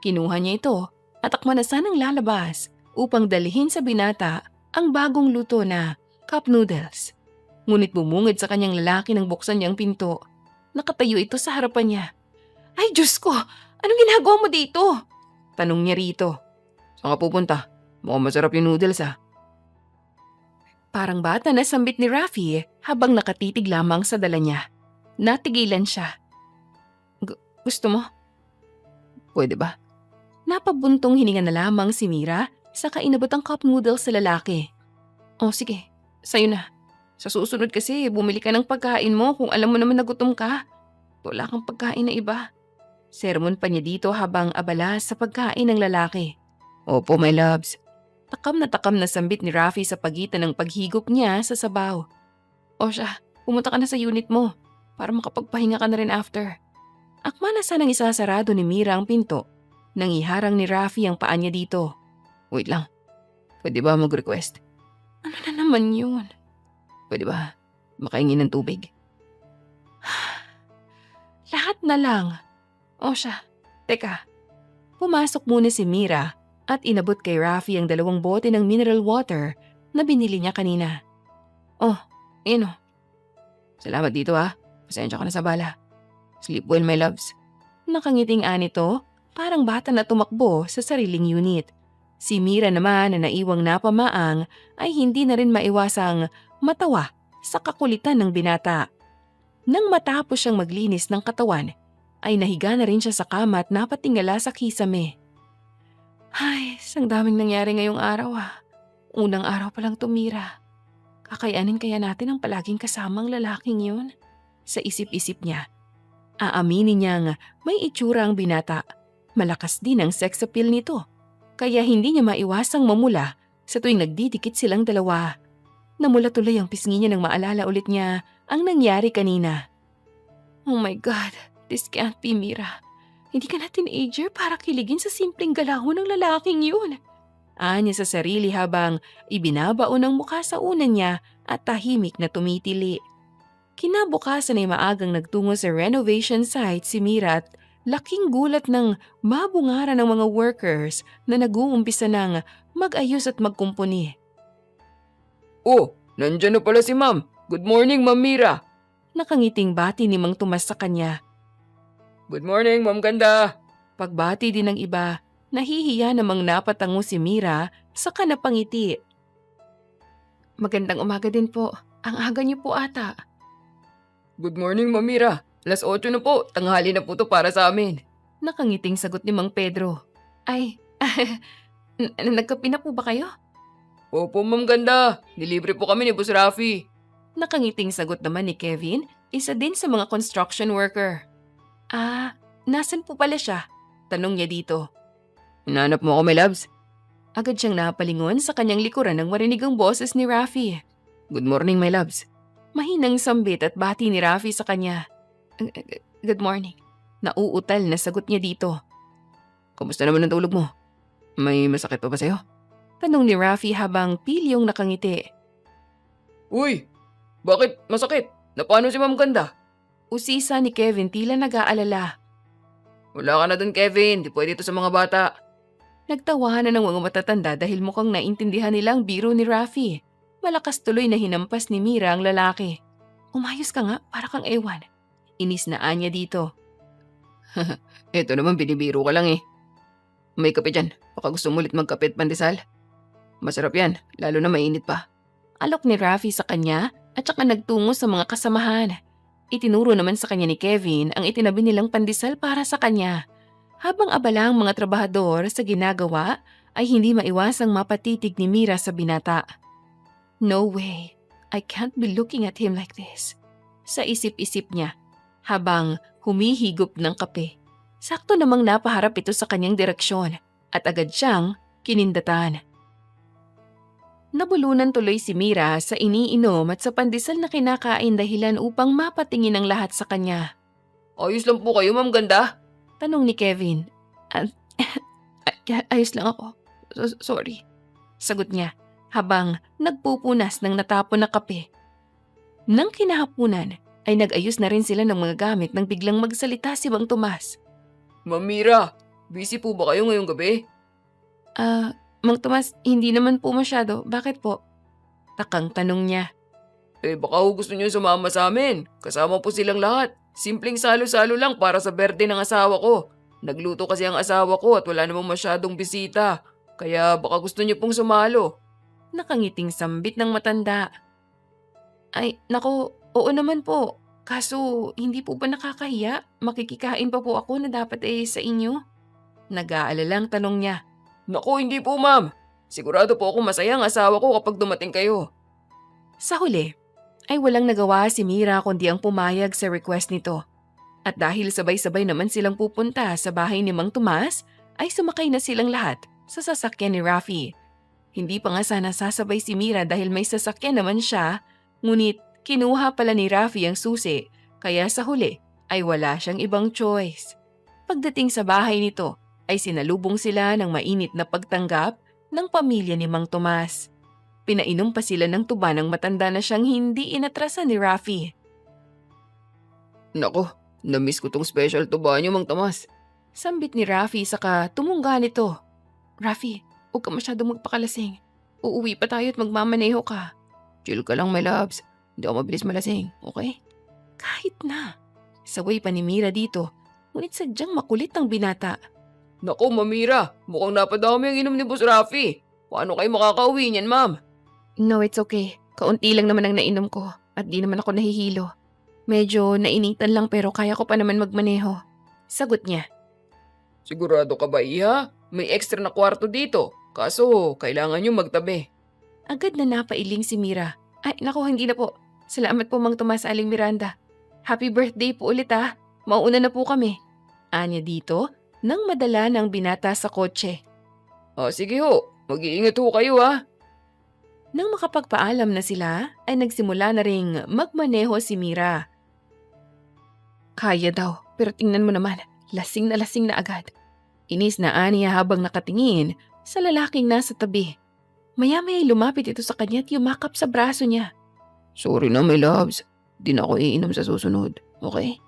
Kinuha niya ito at akma na sanang lalabas upang dalhin sa binata ang bagong luto na cup noodles. Ngunit bumungad sa kanyang lalaki nang buksan niyang pinto. Nakatayo ito sa harapan niya. Ay Diyos ko! Anong ginagawa mo dito? Tanong niya rito. Saan ka pupunta? Mukhang masarap yung noodles ah. Parang bata na sambit ni Rafi habang nakatitig lamang sa dala niya. Natigilan siya. Gusto mo? Pwede ba? Napabuntong hininga na lamang si Mira saka inabot ang cup noodles sa lalaki. Oh sige, sa'yo na. Sa susunod kasi bumili ka ng pagkain mo kung alam mo naman na gutom ka. Wala kang pagkain na iba. Sermon pa niya dito habang abala sa pagkain ng lalaki. Opo, my loves. Takam na sambit ni Rafi sa pagitan ng paghigop niya sa sabaw. O siya, pumunta ka na sa unit mo para makapagpahinga ka na rin after. Akma na sanang isasarado ni Mira ang pinto nang iharang ni Rafi ang paa niya dito. Wait lang. Pwede ba mag-request? Ano na naman yun? Pwede ba makahingi ng tubig? Lahat na lang. O siya, teka. Pumasok muna si Mira at inabot kay Rafi ang 2 bote ng mineral water na binili niya kanina. Oh, ayun o. Salamat dito ah. Pasensya ka na sa bala. Sleep well, my loves. Nakangiting nito, parang bata na tumakbo sa sariling unit. Si Mira naman na naiwang napamaang ay hindi na rin maiwasang matawa sa kakulitan ng binata. Nang matapos siyang maglinis ng katawan, ay nahiga na rin siya sa kama at napatingala sa kisame. Ay, sang daming nangyari ngayong araw ah. Unang araw pa lang tumira. Kakayanin kaya natin ang palaging kasamang lalaking yun? Sa isip-isip niya. Aaminin niyang may itsura ang binata. Malakas din ang sex appeal nito. Kaya hindi niya maiwasang mamula sa tuwing nagdidikit silang dalawa. Namula tuloy ang pisngi niya nang maalala ulit niya ang nangyari kanina. Oh my God, this can't be Mira. Hindi ka na teenager para kiligin sa simpleng galahon ng lalaking yun. Anya sa sarili habang ibinabaon ang mukha sa unan niya at tahimik na tumitili. Kinabukasan ay maagang nagtungo sa renovation site si Mira at laking gulat ng mabungaran ng mga workers na nag-uumpisa ng mag-ayos at magkumpuni. Oh, nandyan na pala si ma'am. Good morning, Ma'am Mira. Nakangiting bati ni Mang Tomas sa kanya. Good morning, Ma'am Ganda. Pagbati din ng iba, nahihiya namang napatango si Mira sa kanapangiti. Magandang umaga din po. Ang aga niyo po ata. Good morning, Ma'am Mira. 8:00 na po. Tanghali na po to para sa amin. Nakangiting sagot ni Mang Pedro. Ay, nagkape na po ba kayo? Opo, Ma'am Ganda. Nilibre po kami ni Boss Rafi. Nakangiting sagot naman ni Kevin, isa din sa mga construction worker. Ah, nasan po pala siya? Tanong niya dito. Hinahanap mo ako, my loves? Agad siyang napalingon sa kanyang likuran nang marinig ang boses ni Rafi. Good morning, my loves. Mahinang sambit at bati ni Rafi sa kanya. Good morning. Nauutal na sagot niya dito. Kamusta naman ang tulog mo? May masakit pa ba sa'yo? Tanong ni Rafi habang pilyong nakangiti. Uy! Bakit masakit? Napano si Ma'am Ganda? Usisa ni Kevin tila nag-aalala. Wala ka na dun, Kevin. Di pwede ito sa mga bata. Nagtawanan ng mga matatanda dahil mukhang naintindihan nilang biro ni Rafi. Malakas tuloy na hinampas ni Mira ang lalaki. Umayos ka nga, para kang ewan. Inis na anya dito. Ito naman binibiro ka lang eh. May kape dyan. Baka gusto mo ulit magkape at pandesal. Masarap yan, lalo na mainit pa. Alok ni Rafi sa kanya at saka nagtungo sa mga kasamahan. Itinuro naman sa kanya ni Kevin ang itinabi nilang pandesal para sa kanya. Habang abala ang mga trabahador sa ginagawa, ay hindi maiwasang mapatitig ni Mira sa binata. No way, I can't be looking at him like this. sa isip-isip niya habang humihigop ng kape. Sakto namang napaharap ito sa kanyang direksyon at agad siyang kinindatan. Nabulunan tuloy si Mira sa iniinom at sa pandesal na kinakain dahilan upang mapatingin ang lahat sa kanya. Ayos lang po kayo, Ma'am Ganda? Tanong ni Kevin. Ayos lang ako. Sorry. Sagot niya habang nagpupunas ng natapon na kape. Nang kinahapunan ay nag-ayos na rin sila ng mga gamit nang biglang magsalita si Mang Tomas. Ma'am Mira, busy po ba kayo ngayong gabi? Mang Tomas, hindi naman po masyado. Bakit po? Takang tanong niya. Baka gusto niyo sumama sa amin. Kasama po silang lahat. Simpleng salo-salo lang para sa birthday ng asawa ko. Nagluto kasi ang asawa ko at wala namang masyadong bisita. Kaya baka gusto niyo pong sumalo. Nakangiting sambit ng matanda. Ay, nako, oo naman po. Kaso, hindi po ba nakakahiya? Makikikain pa po ako na dapat sa inyo? Nag-aalalang tanong niya. Naku, hindi po, ma'am. Sigurado po ako masaya ang asawa ko kapag dumating kayo. Sa huli, ay walang nagawa si Mira kundi ang pumayag sa request nito. At dahil sabay-sabay naman silang pupunta sa bahay ni Mang Tomas, ay sumakay na silang lahat sa sasakyan ni Rafi. Hindi pa nga sana sasabay si Mira dahil may sasakyan naman siya, ngunit kinuha pala ni Rafi ang susi, kaya sa huli ay wala siyang ibang choice. Pagdating sa bahay nito, ay sinalubong sila ng mainit na pagtanggap ng pamilya ni Mang Tomas. Pinainom pa sila ng tuba ng matanda na siyang hindi inatrasan ni Rafi. Nako, na-miss ko tong special tuba niyo, Mang Tomas. Sambit ni Rafi saka tumungga nito. Rafi, huwag ka masyadong magpakalasing. Uuwi pa tayo at magmamaneho ka. Chill ka lang, my loves. Hindi ako mabilis malasing, okay? Kahit na. Saway pa ni Mira dito, ngunit sadyang makulit ang binata. Naku, Mamira, mukhang napadami ang inom ni Boss Rafi. Paano kayo makakauwi niyan, ma'am? No, it's okay. Kaunti lang naman ang nainom ko at di naman ako nahihilo. Medyo nainitan lang pero kaya ko pa naman magmaneho. Sagot niya. Sigurado ka ba, Iha? May extra na kwarto dito. Kaso, kailangan nyo magtabi. Agad na napailing si Mira. Ay, naku, hindi na po. Salamat po, Mang Tomas, Aling Miranda. Happy birthday po ulit ha. Mauuna na po kami. Anya dito, nang madala ng binata sa kotse. Sige ho, mag-iingat ho kayo ha. Nang makapagpaalam na sila, ay nagsimula na ring magmaneho si Mira. Kaya daw, pero tingnan mo naman, lasing na agad. Inis na Anya habang nakatingin sa lalaking nasa tabi. Maya-maya lumapit ito sa kanya at yumakap sa braso niya. Sorry na, my loves. Di na ako iinom sa susunod, okay?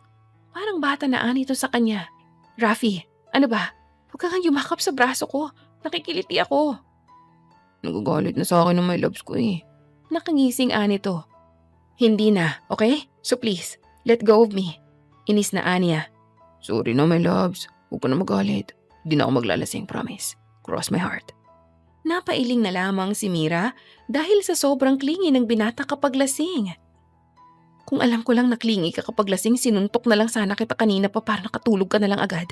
Parang bata na Ani ito sa kanya. Rafi, ano ba? Huwag ka nga yumakap sa braso ko. Nakikiliti ako. Nagagalit na sa akin ng my loves ko eh. Nakangising Ani to. Hindi na, okay? So please, let go of me. Inis na Anya. Sorry na, my loves. Huwag ka na magalit. Di na ako maglalasing, promise. Cross my heart. Napailing na lamang si Mira dahil sa sobrang klingi ng binata kapag lasing. Kung alam ko lang na klingi ka kapag lasing, sinuntok na lang sana kita kanina pa para nakatulog ka na lang agad.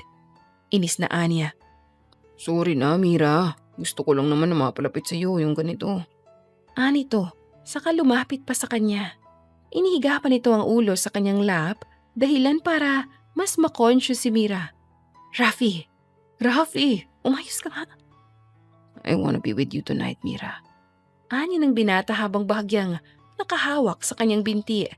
Inis na Anya. Sorry na, Mira. Gusto ko lang naman na mapalapit sa iyo yung ganito. Anito, saka lumapit pa sa kanya. Inihiga pa nito ang ulo sa kanyang lap dahilan para mas makonscious si Mira. Rafi, umayos ka nga. I wanna be with you tonight, Mira. Anya ng binata habang bahagyang nakahawak sa kanyang binti.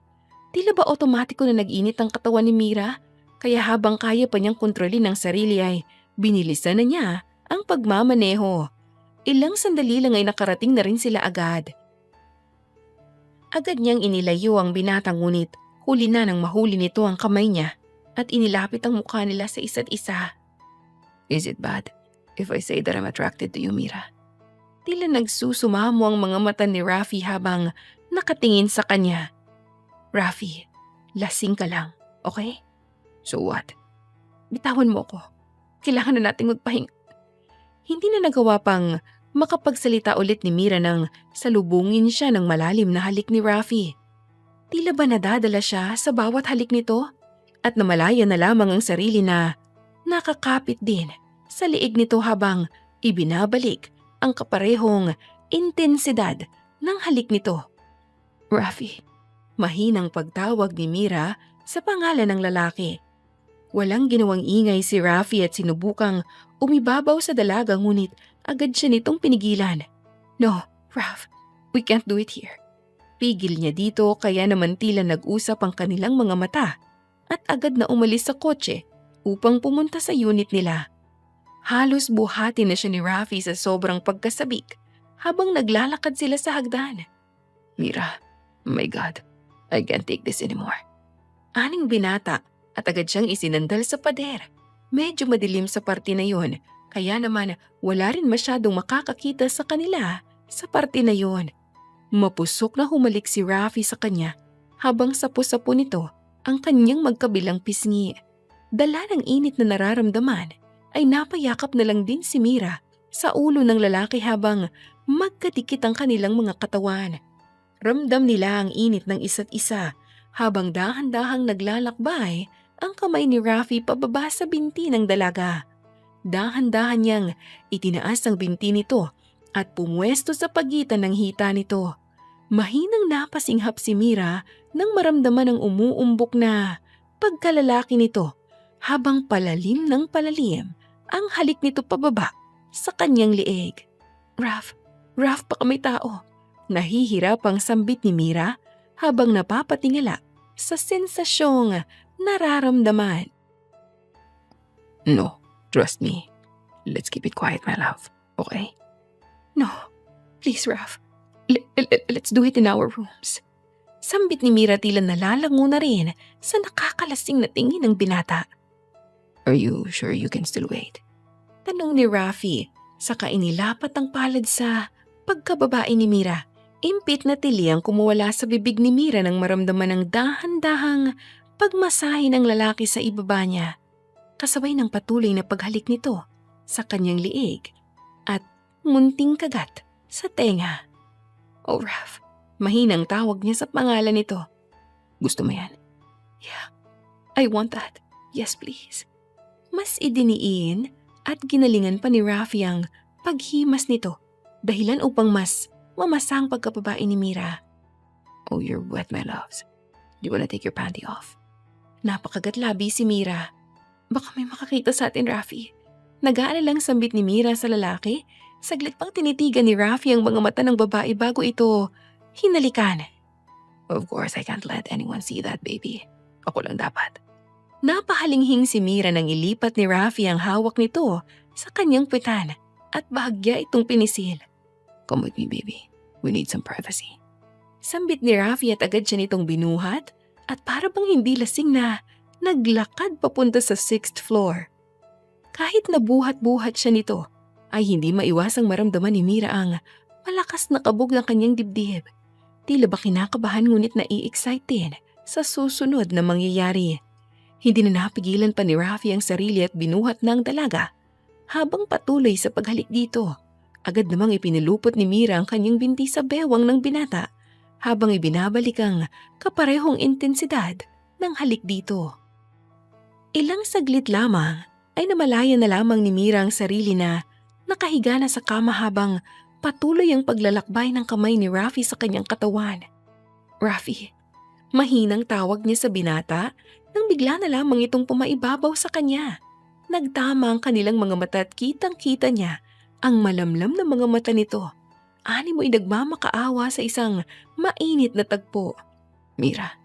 Tila ba otomatiko na nag-init ang katawan ni Mira? Kaya habang kaya pa niyang kontrolin ang sarili ay binilisan na niya ang pagmamaneho. Ilang sandali lang ay nakarating na rin sila agad. Agad niyang inilayo ang binata ngunit huli na nang mahuli nito ang kamay niya at inilapit ang mukha nila sa isa't isa. Is it bad if I say that I'm attracted to you, Mira? Tila nagsusumamo ang mga mata ni Rafi habang nakatingin sa kanya. Rafi, lasing ka lang, okay? So what? Bitawan mo ko. Kailangan na nating magpahinga. Hindi na nagawa pang makapagsalita ulit ni Mira nang salubungin siya ng malalim na halik ni Rafi. Tila ba nadadala siya sa bawat halik nito? At namalaya na lamang ang sarili na nakakapit din sa liig nito habang ibinabalik ang kaparehong intensidad ng halik nito. Rafi, Mahinang pagtawag ni Mira sa pangalan ng lalaki. Walang ginawang ingay si Rafi at sinubukang umibabaw sa dalaga ngunit agad siya nitong pinigilan. No, Raf, we can't do it here. Pigil niya dito kaya naman tila nag-usap ang kanilang mga mata at agad na umalis sa kotse upang pumunta sa unit nila. Halos buhati na siya ni Rafi sa sobrang pagkasabik habang naglalakad sila sa hagdan. Mira, oh my God, I can't take this anymore. Aning binata at agad siyang isinandal sa pader. Medyo madilim sa parte na yon, kaya naman wala rin masyadong makakakita sa kanila sa parte na yon. Mapusok na humalik si Rafi sa kanya habang sapo-sapo nito ang kanyang magkabilang pisngi. Dala ng init na nararamdaman ay napayakap na lang din si Mira sa ulo ng lalaki habang magkadikit ang kanilang mga katawan. Ramdam nila ang init ng isa't isa habang dahan-dahang naglalakbay ang kamay ni Rafi pababa sa binti ng dalaga. Dahan-dahan niyang itinaas ang binti nito at pumwesto sa pagitan ng hita nito. Mahinang napasinghap si Mira nang maramdaman ang umuumbok na pagkalalaki nito habang palalim ng palalim ang halik nito pababa sa kanyang liig. Raf, baka may tao. Nahihirapang sambit ni Mira habang napapatingala sa sensasyong nararamdaman. No, trust me. Let's keep it quiet, my love. Okay? No, please Raf. Let's do it in our rooms. Sambit ni Mira tila nalalango na rin sa nakakalasing na tingin ng binata. Are you sure you can still wait? Tanong ni Rafi, saka inilapat ang palad sa pagkababae ni Mira. Impit na tili ang kumuwala sa bibig ni Mira nang maramdaman ng dahan-dahang pagmasahe ng lalaki sa ibaba niya. Kasabay ng patuloy na paghalik nito sa kanyang liig at munting kagat sa tenga. Oh Raf, mahinang tawag niya sa pangalan nito. Gusto mo yan? Yeah, I want that. Yes please. Mas idiniin at ginalingan pa ni Rafi ang paghimas nito dahilan upang mas mamasang pagkababae ni Mira. Oh, you're wet, my loves. Do you wanna take your panty off? Napakagatlabi si Mira. Baka may makakita sa atin, Rafi. Nag-aalalang sambit ni Mira sa lalaki. Saglit pang tinitigan ni Rafi ang mga mata ng babae bago ito hinalikan. Of course, I can't let anyone see that, baby. Ako lang dapat. Napahalinghing si Mira nang ilipat ni Rafi ang hawak nito sa kanyang puwitan at bahagya itong pinisil. Come with me, baby. We need some privacy. Sambit ni Rafi at agad siya nitong binuhat at para bang hindi lasing na naglakad papunta sa 6th floor. Kahit nabuhat-buhat siya nito, ay hindi maiwasang maramdaman ni Mira ang malakas na kabog ng kanyang dibdib. Tila ba kinakabahan ngunit nai-excite din sa susunod na mangyayari. Hindi na napigilan pa ni Rafi ang sarili at binuhat ng dalaga. Habang patuloy sa paghalik dito, agad namang ipinulupot ni Mira ang kanyang binti sa bewang ng binata habang ibinabalik ang kaparehong intensidad ng halik dito. Ilang saglit lamang ay namalaya na lamang ni Mira ang sarili na nakahiga na sa kama habang patuloy ang paglalakbay ng kamay ni Rafi sa kanyang katawan. Rafi, mahinang tawag niya sa binata nang bigla na lamang itong pumaibabaw sa kanya. Nagtama ang kanilang mga mata at kitang-kita niya ang malamlam na mga mata nito. Ani mo'y nagmamakaawa sa isang mainit na tagpo. Mira.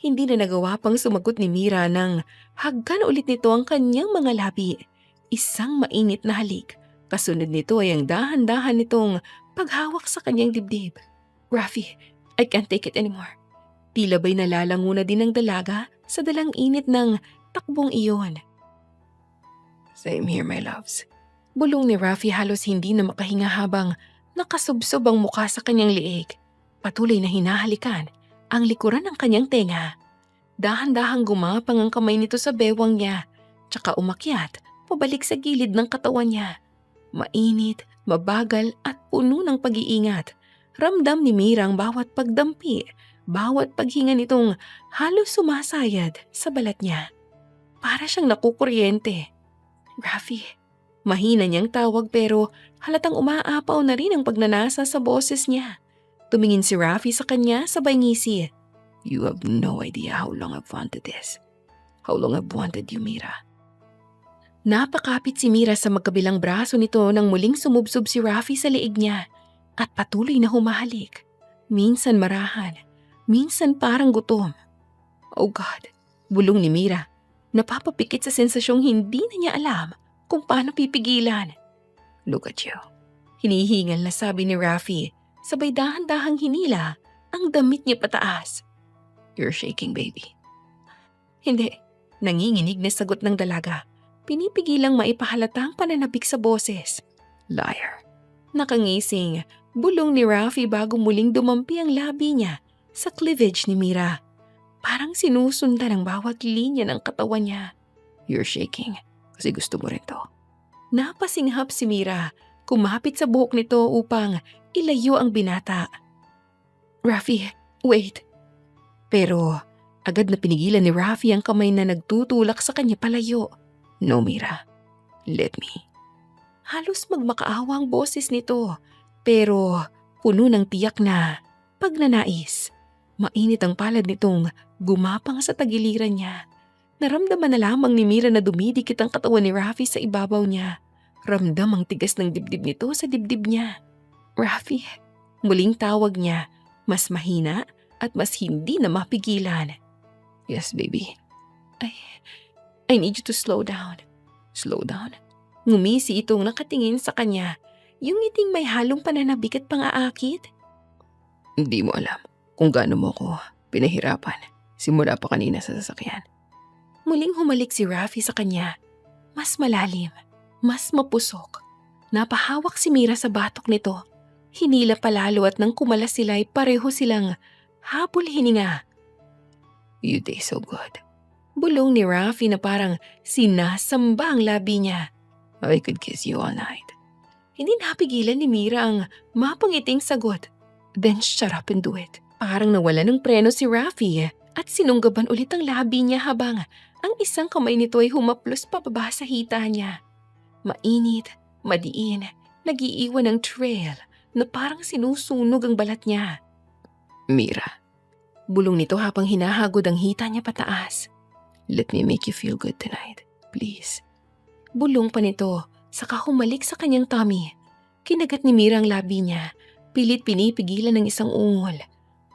Hindi na nagawa pang sumagot ni Mira nang hagkan ulit nito ang kanyang mga labi. Isang mainit na halik. Kasunod nito ay ang dahan-dahan nitong paghawak sa kanyang dibdib. Rafi, I can't take it anymore. Tila ba'y nalalango na din ang dalaga sa dalang init ng takbong iyon. Same here, my loves. Bulong ni Rafi halos hindi na makahinga habang nakasubsob ang mukha sa kanyang liig. Patuloy na hinahalikan ang likuran ng kanyang tenga. Dahan-dahang gumapang ang kamay nito sa bewang niya, tsaka umakyat pabalik sa gilid ng katawan niya. Mainit, mabagal at puno ng pag-iingat. Ramdam ni Mira ang bawat pagdampi, bawat paghinga nitong halos sumasayad sa balat niya. Para siyang nakukuryente. Rafi, mahina niyang tawag pero halatang umaapaw na rin ang pagnanasa sa boses niya. Tumingin si Rafi sa kanya sabay ngisi. You have no idea how long I've wanted this. How long I've wanted you, Mira. Napakapit si Mira sa magkabilang braso nito nang muling sumubsob si Rafi sa liig niya at patuloy na humahalik. Minsan marahan, minsan parang gutom. Oh God, bulong ni Mira. Napapapikit sa sensasyong hindi na niya alam kung paano pipigilan. Look at you. Hinihingal na sabi ni Rafi, sabay dahan-dahang hinila ang damit niya pataas. You're shaking, baby. Hindi, nanginginig na sagot ng dalaga. Pinipigilang maipahalatang pananabik sa boses. Liar. Nakangising, bulong ni Rafi bago muling dumampi ang labi niya sa cleavage ni Mira. Parang sinusundan ang bawat linya ng katawan niya. You're shaking kasi gusto mo rin to. Napasinghap si Mira, kumapit sa buhok nito upang ilayo ang binata. Rafi, wait. Pero agad na pinigilan ni Rafi ang kamay na nagtutulak sa kanya palayo. No, Mira. Let me. Halos magmakaawa ang boses nito, pero puno ng tiyak na pagnanais. Mainit ang palad nitong gumapang sa tagiliran niya. Naramdaman na lamang ni Mira na dumidikit ang katawan ni Rafi sa ibabaw niya. Ramdam ang tigas ng dibdib nito sa dibdib niya. Rafi, muling tawag niya, mas mahina at mas hindi na mapigilan. Yes, baby. I need you to slow down. Slow down? Ngumisi itong nakatingin sa kanya, yung ngiting may halong pananabik at pang-aakit. Hindi mo alam kung gaano mo ko pinahirapan simula pa kanina sa sasakyan. Muling humalik si Rafi sa kanya. Mas malalim, mas mapusok. Napahawak si Mira sa batok nito. Hinila palalo at nang kumalas sila ay pareho silang habol hininga. You taste so good. Bulong ni Rafi na parang sinasamba ang labi niya. I could kiss you all night. Hindi napigilan ni Mira ang mapangiting sagot. Then shut up and do it. Parang nawala ng preno si Rafi at sinunggaban ulit ang labi niya habang ang isang kamay nito ay humaplos pababa sa hita niya. Mainit, madiin, nag-iiwan ng trail na parang sinusunog ang balat niya. Mira. Bulong nito habang hinahagod ang hita niya pataas. Let me make you feel good tonight, please. Bulong pa nito, saka humalik sa kanyang tummy. Kinagat ni Mira ang labi niya, pilit pinipigilan ng isang ungol.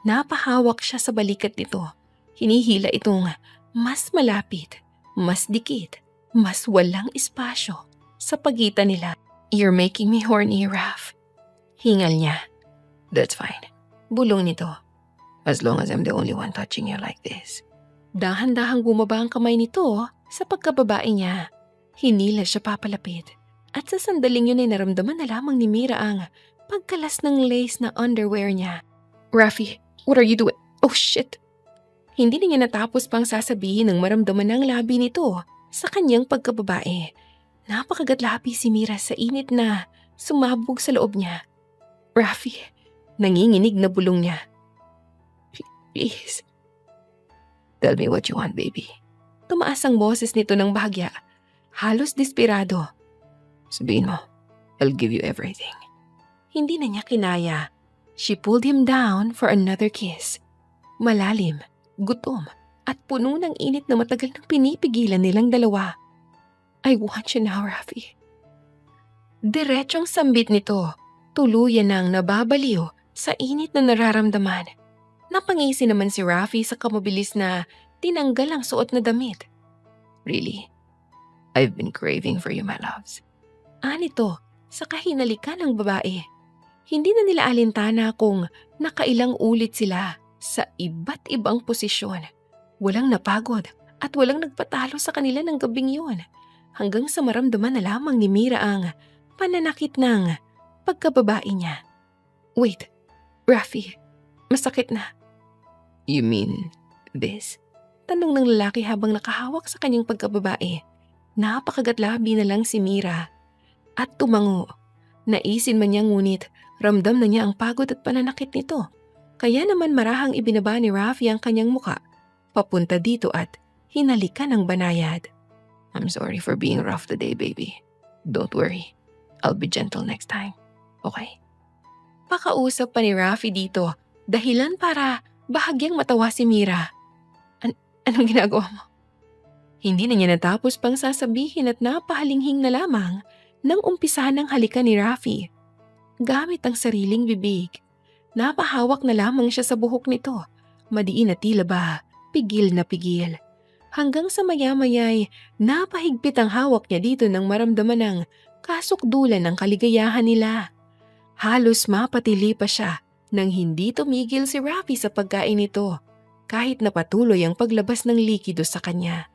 Napahawak siya sa balikat nito. Hinihila itong mas malapit, mas dikit, mas walang espasyo sa pagitan nila. You're making me horny, Raph. Hingal niya. That's fine. Bulong nito. As long as I'm the only one touching you like this. Dahan-dahang bumaba ang kamay nito sa pagkababae niya. Hinila siya papalapit. At sa sandaling yun ay naramdaman na lamang ni Mira ang pagkalas ng lace na underwear niya. Rafi, what are you doing? Oh shit! Hindi na niya natapos pang sasabihin ng maramdaman ng labi nito sa kanyang pagkababae. Napakagatlapi si Mira sa init na sumabog sa loob niya. Rafi, nanginginig na bulong niya. Please. Tell me what you want, baby. Tumaas ang boses nito ng bahagya. Halos desperado. Sabihin mo, I'll give you everything. Hindi na niya kinaya. She pulled him down for another kiss. Malalim, gutom, at puno ng init na matagal nang pinipigilan nilang dalawa. I want you now, Rafi. Diretsong sambit nito, tuluyan nang nababaliw sa init na nararamdaman. Napangisi naman si Rafi sa kamabilis na tinanggal ang suot na damit. Really? I've been craving for you, my loves. Anito, sa kahinalikan ng babae. Hindi na nila alintana kung nakailang ulit sila sa iba't ibang posisyon. Walang napagod at walang nagpatalo sa kanila ng gabing yun. Hanggang sa maramdaman na lamang ni Mira ang pananakit ng pagkababae niya. Wait, Rafi, masakit na. You mean this? Tanong ng lalaki habang nakahawak sa kanyang pagkababae. Napakagatlabi na lang si Mira. At tumango. Naisin man niya ngunit ramdam na niya ang pagod at pananakit nito. Kaya naman marahang ibinaba ni Rafi ang kanyang muka. Papunta dito at hinalikan ang banayad. I'm sorry for being rough today, baby. Don't worry. I'll be gentle next time. Okay? Pakausap pa ni Rafi dito. Dahilan para Bahagyang matawa si Mira. Anong ginagawa mo? Hindi na niya natapos pang sasabihin at napahalinghing na lamang nang umpisa ng halikan ni Rafi. Gamit ang sariling bibig. Napahawak na lamang siya sa buhok nito. Madiin na tila ba, pigil na pigil. Hanggang sa maya-maya'y napahigpit ang hawak niya dito nang maramdaman ng kasukdulan ng kaligayahan nila. Halos mapatili pa siya nang hindi tumigil si Rafi sa pagkain nito kahit na patuloy ang paglabas ng likido sa kanya.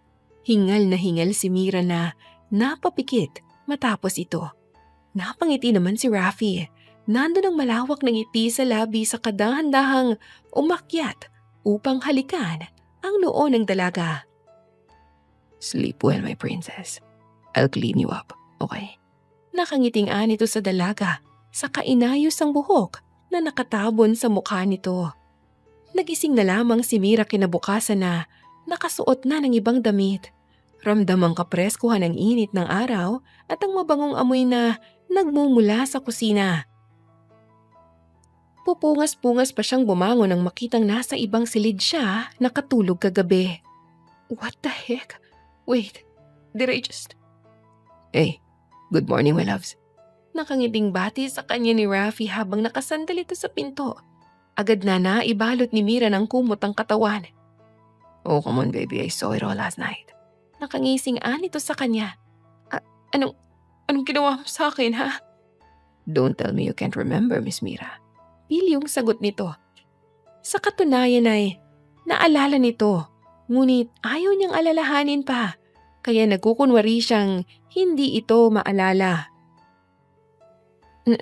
Hingal na hingal si Mira na napapikit matapos ito. Napangiti naman si Rafi. Nandun ang malawak na ngiti sa labi sa kadahan-dahang umakyat upang halikan ang noo ng dalaga. Sleep well, my princess. I'll clean you up, okay? Nakangiting-an ito sa dalaga sa kainayos ang buhok na nakatabon sa mukha nito. Nagising na lamang si Mira kinabukasan na nakasuot na ng ibang damit. Ramdam ang kapreskuhan ng init ng araw at ang mabangong amoy na nagmumula sa kusina. Pupungas-pungas pa siyang bumangon nang makitang nasa ibang silid siya nakatulog kagabi. What the heck? Wait, did I just... Hey, good morning, my loves. Nakangiting bati sa kanya ni Rafi habang nakasandal ito sa pinto. Agad na naibalot ni Mira ng kumot ang katawan. Oh, come on, baby. I saw it all last night. Nakangising-an ito sa kanya. Anong ginawa mo sa akin, ha? Don't tell me you can't remember, Miss Mira. Pilyong sagot nito. Sa katunayan ay naalala nito, ngunit ayaw niyang alalahanin pa, kaya nagkukunwari siyang hindi ito maalala.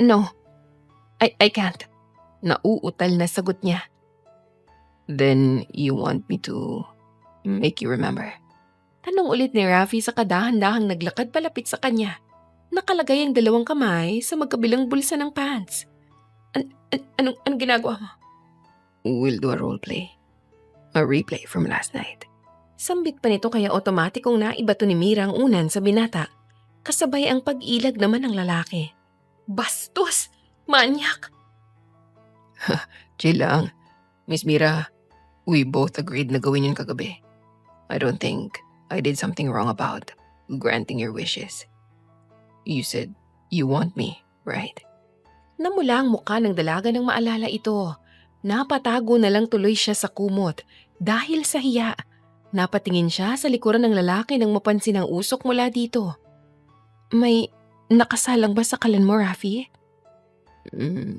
No, I can't. Nauutal na sagot niya. Then you want me to make you remember? Tanong ulit ni Rafi sa kadahan-dahang naglakad palapit sa kanya. Nakalagay ang dalawang kamay sa magkabilang bulsa ng pants. Anong ginagawa mo? We'll do a role play. A replay from last night. Sambit pa nito kaya otomatikong naibato ni Mira ang unan sa binata. Kasabay ang pag-ilag naman ng lalaki. Bastos! Manyak! Chill lang. Miss Mira, we both agreed na gawin yun kagabi. I don't think I did something wrong about granting your wishes. You said you want me, right? Namula ang mukha ng dalaga nang maalala ito. Napatago na lang tuloy siya sa kumot dahil sa hiya. Napatingin siya sa likuran ng lalaki nang mapansin ang usok mula dito. May nakasalang ba sa kalan mo, Rafi?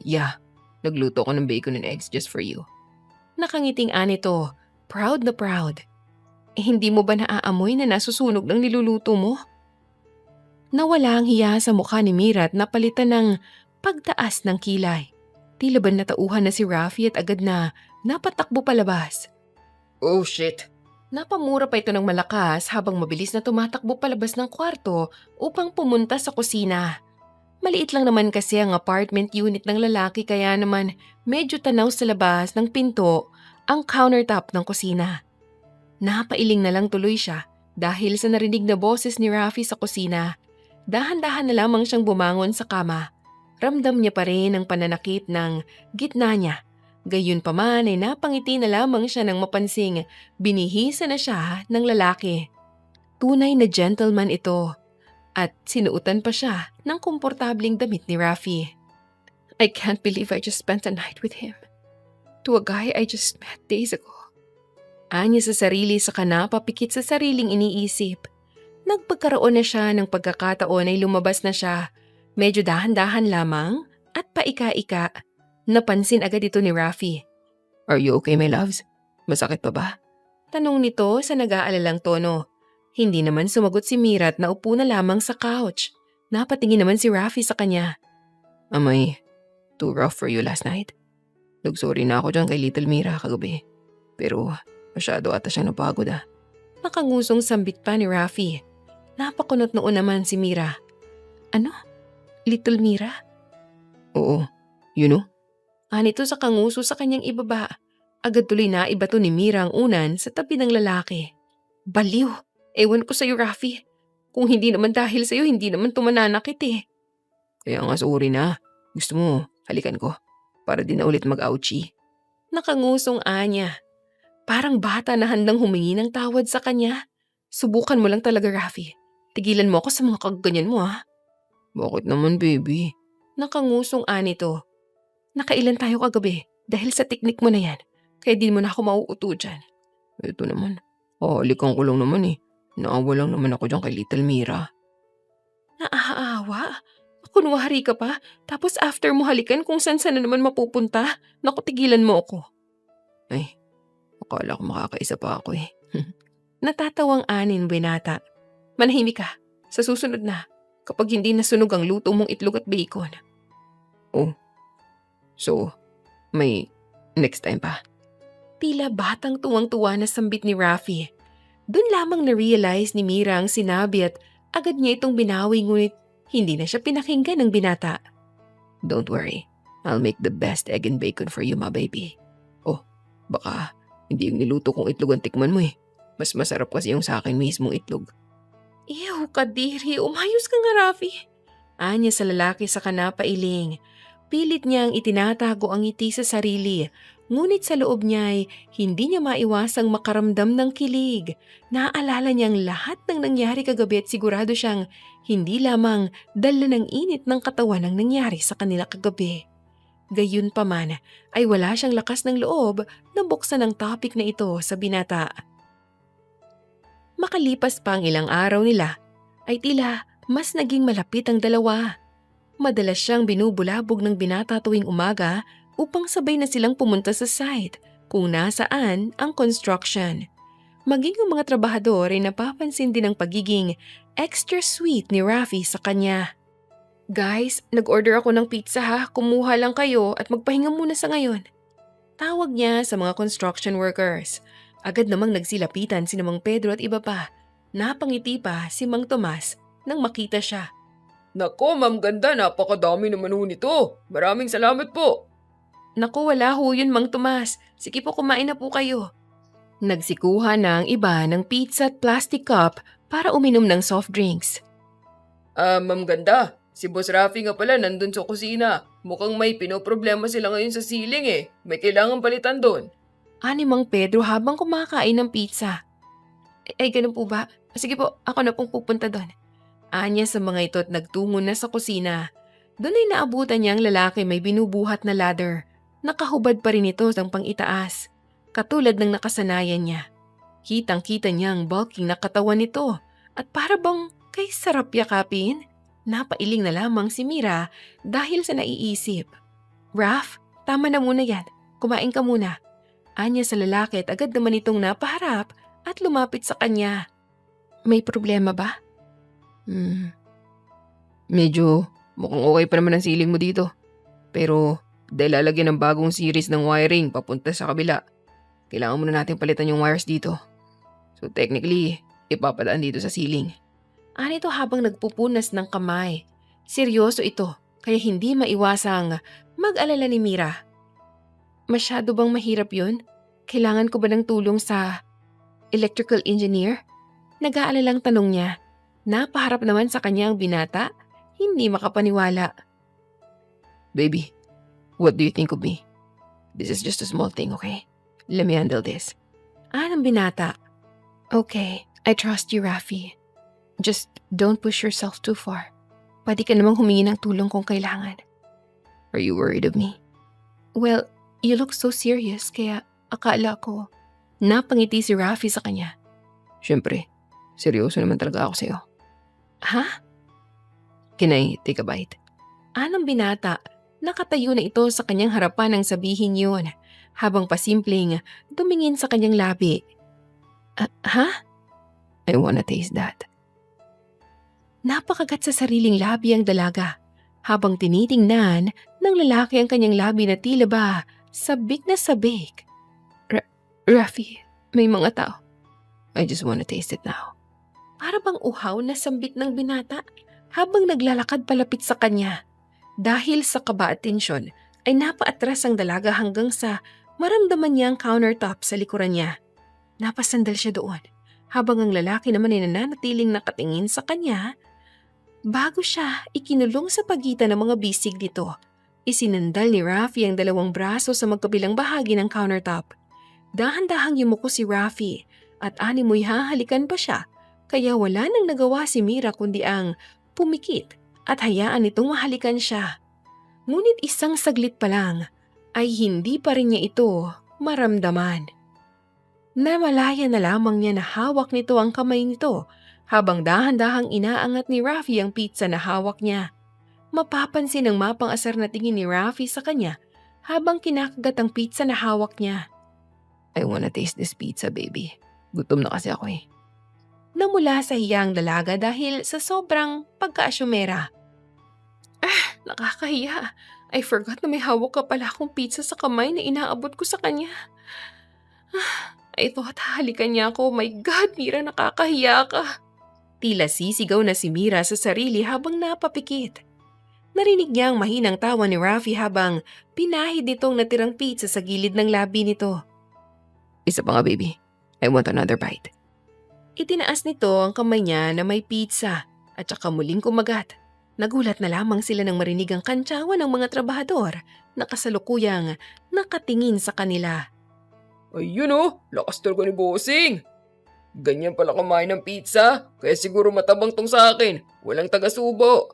Yeah. Nagluto ko ng bacon and eggs just for you. Nakangiting-an ito, proud na proud. Hindi mo ba naaamoy na nasusunog ng niluluto mo? Nawala ang hiya sa mukha ni Mira at napalitan ng pagtaas ng kilay. Tila ba natauhan na si Rafi at agad na napatakbo palabas. Oh shit! Napamura pa ito ng malakas habang mabilis na tumatakbo palabas ng kwarto upang pumunta sa kusina. Maliit lang naman kasi ang apartment unit ng lalaki kaya naman medyo tanaw sa labas ng pinto ang countertop ng kusina. Napailing na lang tuloy siya dahil sa narinig na boses ni Rafi sa kusina. Dahan-dahan na lamang siyang bumangon sa kama. Ramdam niya pa rin ang pananakit ng gitna niya. Gayunpaman ay napangiti na lamang siya nang mapansing binihisa na siya ng lalaki. Tunay na gentleman ito. At sinuutan pa siya ng komportabling damit ni Rafi. I can't believe I just spent a night with him. To a guy I just met days ago. Anya sa sarili saka napapikit sa sariling iniisip. Nagpagkaroon na siya ng pagkakataon ay lumabas na siya. Medyo dahan-dahan lamang at paika-ika. Napansin agad ito ni Rafi. Are you okay, my loves? Masakit pa ba? Tanong nito sa nag-aalalang tono. Hindi naman sumagot si Mira at naupo na lamang sa couch. Napatingin naman si Rafi sa kanya. Am I too rough for you last night? Nagsorry na ako dyan kay Little Mira kagabi. Pero masyado ata siyang napagod ah. Nakangusong sambit pa ni Rafi. Napakunot noon naman si Mira. Ano? Little Mira? Oo, you know? Anito sa kanguso sa kanyang ibaba. Agad tuloy na ibato ni Mira ang unan sa tabi ng lalaki. Baliw! Ewan ko sa'yo, Rafi. Kung hindi naman dahil sa'yo, hindi naman tumananakit eh. Kaya nga sorry na. Gusto mo, halikan ko. Para di na ulit mag-ouchie. Nakangusong Anya. Parang bata na handang humingi ng tawad sa kanya. Subukan mo lang talaga, Rafi. Tigilan mo ako sa mga kagaganyan mo, ha? Bakit naman, baby? Nakangusong Anito. Nakailan tayo kagabi dahil sa teknik mo na yan. Kaya di mo na ako mauuto dyan. Ito naman. Halikan ko lang naman eh. Naawa lang naman ako dyan kay Little Mira. Naaawa? Kunwari ka pa, tapos after mo halikan kung saan na naman mapupunta. Naku, tigilan mo ako. Ay, akala ko makakaisa pa ako eh. Natatawang Anin, binata. Manahimik ka. Sa susunod na, kapag hindi nasunog ang luto mong itlog at bacon. So, may next time pa. Tila batang tuwang-tuwa na sambit ni Rafi. Doon lamang na-realize ni Mira ang sinabi at agad niya itong binawi ngunit hindi na siya pinakinggan ng binata. Don't worry. I'll make the best egg and bacon for you, my baby. Oh, baka hindi yung niluto kong itlog ang tikman mo eh. Mas masarap kasi yung sa akin mismong itlog. Ew, kadiri. Umayos ka nga, Rafi. Anya sa lalaki sa kanapailing. Pilit niyang itinatago ang ngiti sa sarili. Ngunit sa loob niya ay hindi niya maiwasang makaramdam ng kilig. Naaalala niyang lahat ng nangyari kagabi at sigurado siyang hindi lamang dala ng init ng katawan ang nangyari sa kanila kagabi. Gayunpaman ay wala siyang lakas ng loob na buksan ang topic na ito sa binata. Makalipas pa ang ilang araw nila, ay tila mas naging malapit ang dalawa. Madalas siyang binubulabog ng binata tuwing umaga upang sabay na silang pumunta sa site kung nasaan ang construction. Maging ang mga trabahador ay napapansin din ang pagiging extra sweet ni Rafi sa kanya. Guys, nag-order ako ng pizza ha, kumuha lang kayo at magpahinga muna sa ngayon. Tawag niya sa mga construction workers. Agad namang nagsilapitan si Mang Pedro at iba pa. Napangiti pa si Mang Tomas nang makita siya. Nako, Ma'am Ganda, napakadami naman ho nito. Maraming salamat po. Naku, wala ho yun, Mang Tomas. Sige po, kumain na po kayo. Nagsikuha na ang iba ng pizza at plastic cup para uminom ng soft drinks. Ma'am Ganda, si Boss Rafi nga pala nandun sa kusina. Mukhang may pinoproblema sila ngayon sa ceiling eh. May kailangan palitan doon. Ani Mang Pedro habang kumakain ng pizza. Ay, ganun po ba? Sige po, ako na pong pupunta doon. Anya sa mga ito at nagtungo na sa kusina. Doon ay naabutan niya ang lalaki may binubuhat na ladder. Nakahubad pa rin ito ng pang-itaas, katulad ng nakasanayan niya. Kitang-kita niya ang bulking na katawan nito at para bang kay sarap yakapin. Napailing na lamang si Mira dahil sa naiisip. Raf, tama na muna yan. Kumain ka muna. Anya sa lalaki at agad naman itong napaharap at lumapit sa kanya. May problema ba? Medyo mukhang okay pa naman ang ceiling mo dito. Pero dahil lalagyan ng bagong series ng wiring papunta sa kabila, kailangan muna natin palitan yung wires dito. So technically, ipapadaan dito sa ceiling. Anito habang nagpupunas ng kamay. Seryoso ito, kaya hindi maiwasang mag-alala ni Mira. Masyado bang mahirap yun? Kailangan ko ba ng tulong sa electrical engineer? Nag-aalalang tanong niya. Napaharap naman sa kanya ang binata. Hindi makapaniwala. Baby, what do you think of me? This is just a small thing, okay? Let me handle this. Anong binata? Okay, I trust you, Rafi. Just don't push yourself too far. Pwede ka namang humingi ng tulong kung kailangan. Are you worried of me? Well, you look so serious kaya akala ko. Napangiti si Rafi sa kanya. Siyempre, seryoso naman talaga ako sa'yo. Ha? Can I take a bite? Anong binata? Nakatayo na ito sa kanyang harapan nang sabihin yun, habang pasimpleng tumingin sa kanyang labi. Ha? I wanna taste that. Napakagat sa sariling labi ang dalaga, habang tinitingnan ng lalaki ang kanyang labi na tila ba sabik na sabik. Rafi, may mga tao. I just wanna taste it now. Para bang uhaw na sambit ng binata habang naglalakad palapit sa kanya. Dahil sa kaba at tensyon ay napaatras ang dalaga hanggang sa maramdaman niya ang countertop sa likuran niya. Napasandal siya doon habang ang lalaki naman ay nananatiling nakatingin sa kanya. Bago siya ikinulong sa pagitan ng mga bisig nito, Isinandal ni Rafi ang dalawang braso sa magkabilang bahagi ng countertop. Dahan-dahang yumuko si Rafi at animoy hahalikan pa siya, kaya wala nang nagawa si Mira kundi ang pumikit at hayaan itong mahalikan siya. Ngunit isang saglit pa lang ay hindi pa rin niya ito maramdaman. Namalaya na lamang niya na hawak nito ang kamay nito habang dahan-dahang inaangat ni Rafi ang pizza na hawak niya. Mapapansin ang mapang-asar na tingin ni Rafi sa kanya habang kinakagat ang pizza na hawak niya. I wanna taste this pizza, baby. Gutom na kasi ako eh. Namula sa hiyang dalaga dahil sa sobrang pagkaasyumera. Nakakahiya. I forgot na may hawak ka pala akong pizza sa kamay na inaabot ko sa kanya. I thought halikan niya ako. My God, Mira, nakakahiya ka. Tila sisigaw na si Mira sa sarili habang napapikit. Narinig niya ang mahinang tawa ni Rafi habang pinahid nitong natirang pizza sa gilid ng labi nito. Isa pa nga, baby. I want another bite. Itinaas nito ang kamay niya na may pizza at saka muling kumagat. Nagulat na lamang sila nang marinig ang kantsawan ng mga trabahador na kasalukuyang nakatingin sa kanila. Ayun oh, lakas talaga ni Bossing. Ganyan pala kumain ng pizza, kaya siguro matabang tong sa akin. Walang taga-subo.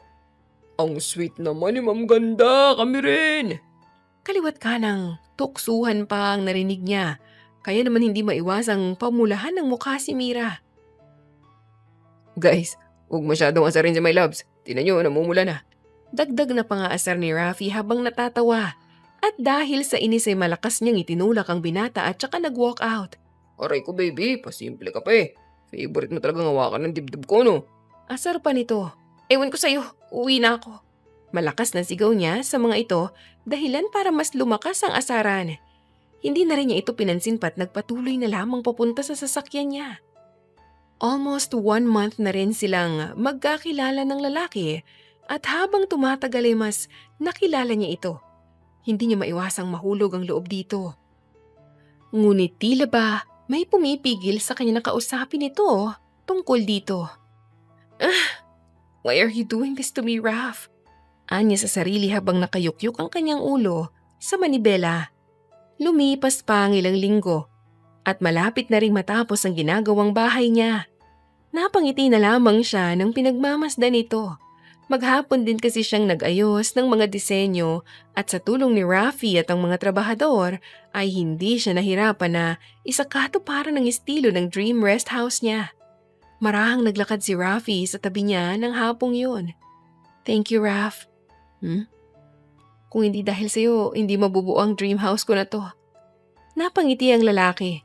Ang sweet naman ni Ma'am Ganda, kami rin. Kaliwat kanang tuksuhan pa ang narinig niya, kaya naman hindi maiwasang pamulahan ng mukha si Mira. Guys, huwag masyadong asarin si my loves. Tingnan nyo, namumula na. Dagdag na pangaasar ni Rafi habang natatawa. At dahil sa inis ay malakas niyang itinulak ang binata at saka nag-walk out. Aray ko baby, pasimple ka pa eh. Favorite mo talagang hawakan ng dibdib ko no. Asar pa nito. Ewan ko sa'yo, uwi na ako. Malakas na sigaw niya sa mga ito dahilan para mas lumakas ang asaran. Hindi na rin niya ito pinansin pa't nagpatuloy na lamang papunta sa sasakyan niya. Almost 1 month na rin silang magkakilala ng lalaki at habang tumatagal ay mas nakilala niya ito. Hindi niya maiwasang mahulog ang loob dito. Ngunit tila ba may pumipigil sa kanya na kausapin ito tungkol dito. Why are you doing this to me, Raph? Anya sa sarili habang nakayukyuk ang kanyang ulo sa manibela. Lumipas pa ang ilang linggo at malapit na ring matapos ang ginagawang bahay niya. Napangiti na lamang siya nang pinagmamasdan nito. Maghapon din kasi siyang nag-ayos ng mga disenyo at sa tulong ni Rafi at ang mga trabahador ay hindi siya nahirapan na isakatuparan ng estilo ng dream rest house niya. Marahang naglakad si Rafi sa tabi niya ng hapong yun. Thank you, Raf. Kung hindi dahil sa'yo, hindi mabubuo ang dream house ko na to. Napangiti ang lalaki.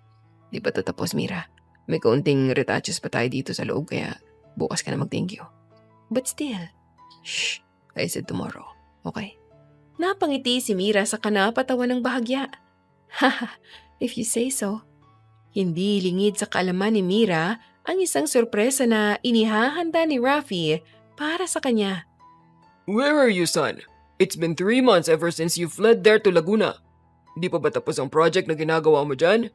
Di pa tatapos, Mira. May kaunting retouches pa tayo dito sa loob kaya bukas ka na mag-thank you. But still. Shh, I said tomorrow. Okay? Napangiti si Mira sa kanapatawa ng bahagya. Haha, if you say so. Hindi lingid sa kaalaman ni Mira ang isang sorpresa na inihahanda ni Rafi para sa kanya. Where are you, son? It's been 3 months ever since you fled there to Laguna. Di pa ba tapos ang project na ginagawa mo dyan?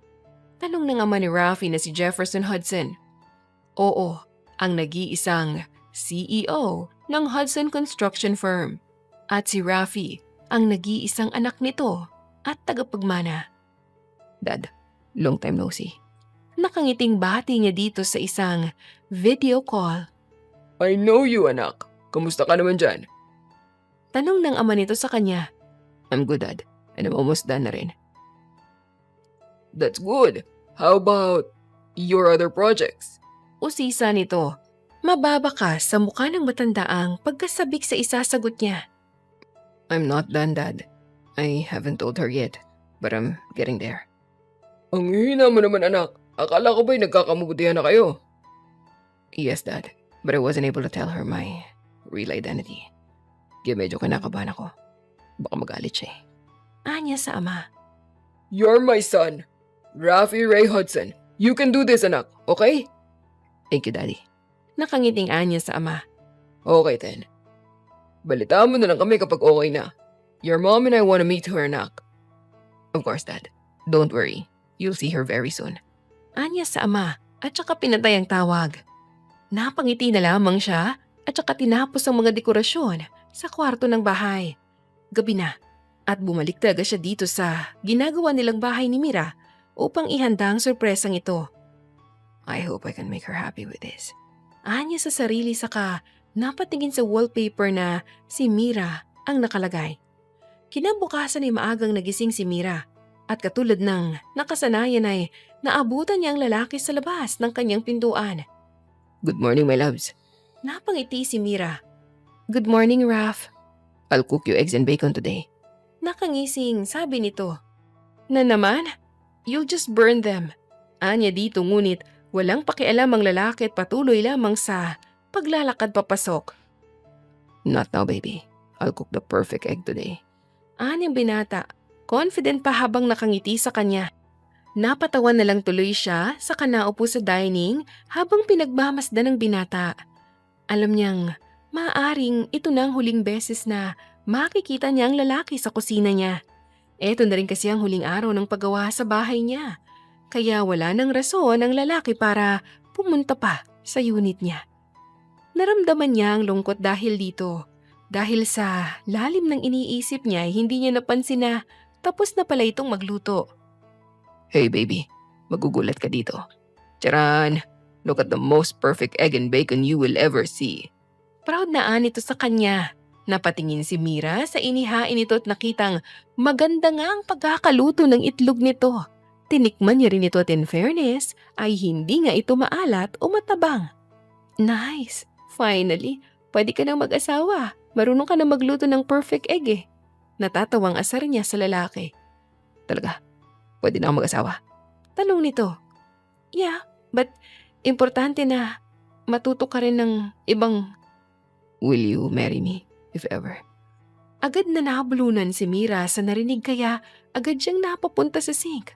Tanong ng ama ni Rafi na si Jefferson Hudson. Oo, ang nag-iisang CEO ng Hudson Construction Firm. At si Rafi, ang nag-iisang anak nito at tagapagmana. Dad, long time no see. Nakangiting bati niya dito sa isang video call. I know you, anak. Kamusta ka naman dyan? Tanong ng ama nito sa kanya. I'm good, Dad. And I'm almost done na rin. That's good. How about your other projects? Usisa nito. Mababa sa mukha ng matandaang pagkasabik sa isasagot niya. I'm not done, Dad. I haven't told her yet, but I'm getting there. Ang hina mo naman, anak. Akala ko ba'y nagkakamubutihan na kayo? Yes, Dad. But I wasn't able to tell her my real identity. Kaya medyo kinakabahan ako. Baka magalit siya eh. Anya sa ama. You're my son, Rafi Ray Hudson. You can do this, anak. Okay? Thank you, Daddy. Nakangiting anya sa ama. Okay, then. Balitaan mo na lang kami kapag okay na. Your mom and I want to meet her, anak. Of course, Dad. Don't worry. You'll see her very soon. Anya sa ama at saka pinatay ang tawag. Napangiti na lamang siya at saka tinapos ang mga dekorasyon sa kwarto ng bahay. Gabi na at bumalik talaga siya dito sa ginagawa nilang bahay ni Mira upang ihanda ang sorpresang ito. I hope I can make her happy with this. Anya sa sarili saka napatingin sa wallpaper na si Mira ang nakalagay. Kinabukasan ay maagang nagising si Mira at katulad ng nakasanayan ay naabutan niya ang lalaki sa labas ng kanyang pintuan. Good morning, my loves. Napangiti si Mira. Good morning, Raf. I'll cook you eggs and bacon today. Nakangising sabi nito. Na naman? You'll just burn them. Anya dito ngunit walang pakialam ang lalaki at patuloy lamang sa paglalakad papasok. Not now, baby. I'll cook the perfect egg today. Anyang binata, confident pa habang nakangiti sa kanya. Napatawan na lang tuloy siya sa kanaupo sa dining habang pinagmamasdan ng binata. Alam niyang maaaring ito na ang huling beses na makikita niya ang lalaki sa kusina niya. Eto na rin kasi ang huling araw ng paggawa sa bahay niya. Kaya wala nang rason ang lalaki para pumunta pa sa unit niya. Naramdaman niya ang lungkot dahil dito. Dahil sa lalim ng iniisip niya, hindi niya napansin na tapos na pala itong magluto. Hey, baby. Magugulat ka dito. Charan! Look at the most perfect egg and bacon you will ever see. Proud na anito sa kanya. Napatingin si Mira sa inihain nito at nakitang maganda nga ang pagkakaluto ng itlog nito. Tinikman niya rin ito at in fairness ay hindi nga ito maalat o matabang. Nice! Finally, pwede ka nang mag-asawa. Marunong ka na magluto ng perfect egg eh. Natatawang asar niya sa lalaki. Talaga? Pwede na akong mag-asawa? Tanong nito. Yeah, but importante na matuto ka rin ng ibang... Will you marry me, if ever? Agad na nabulunan si Mira sa narinig kaya agad siyang napapunta sa sink.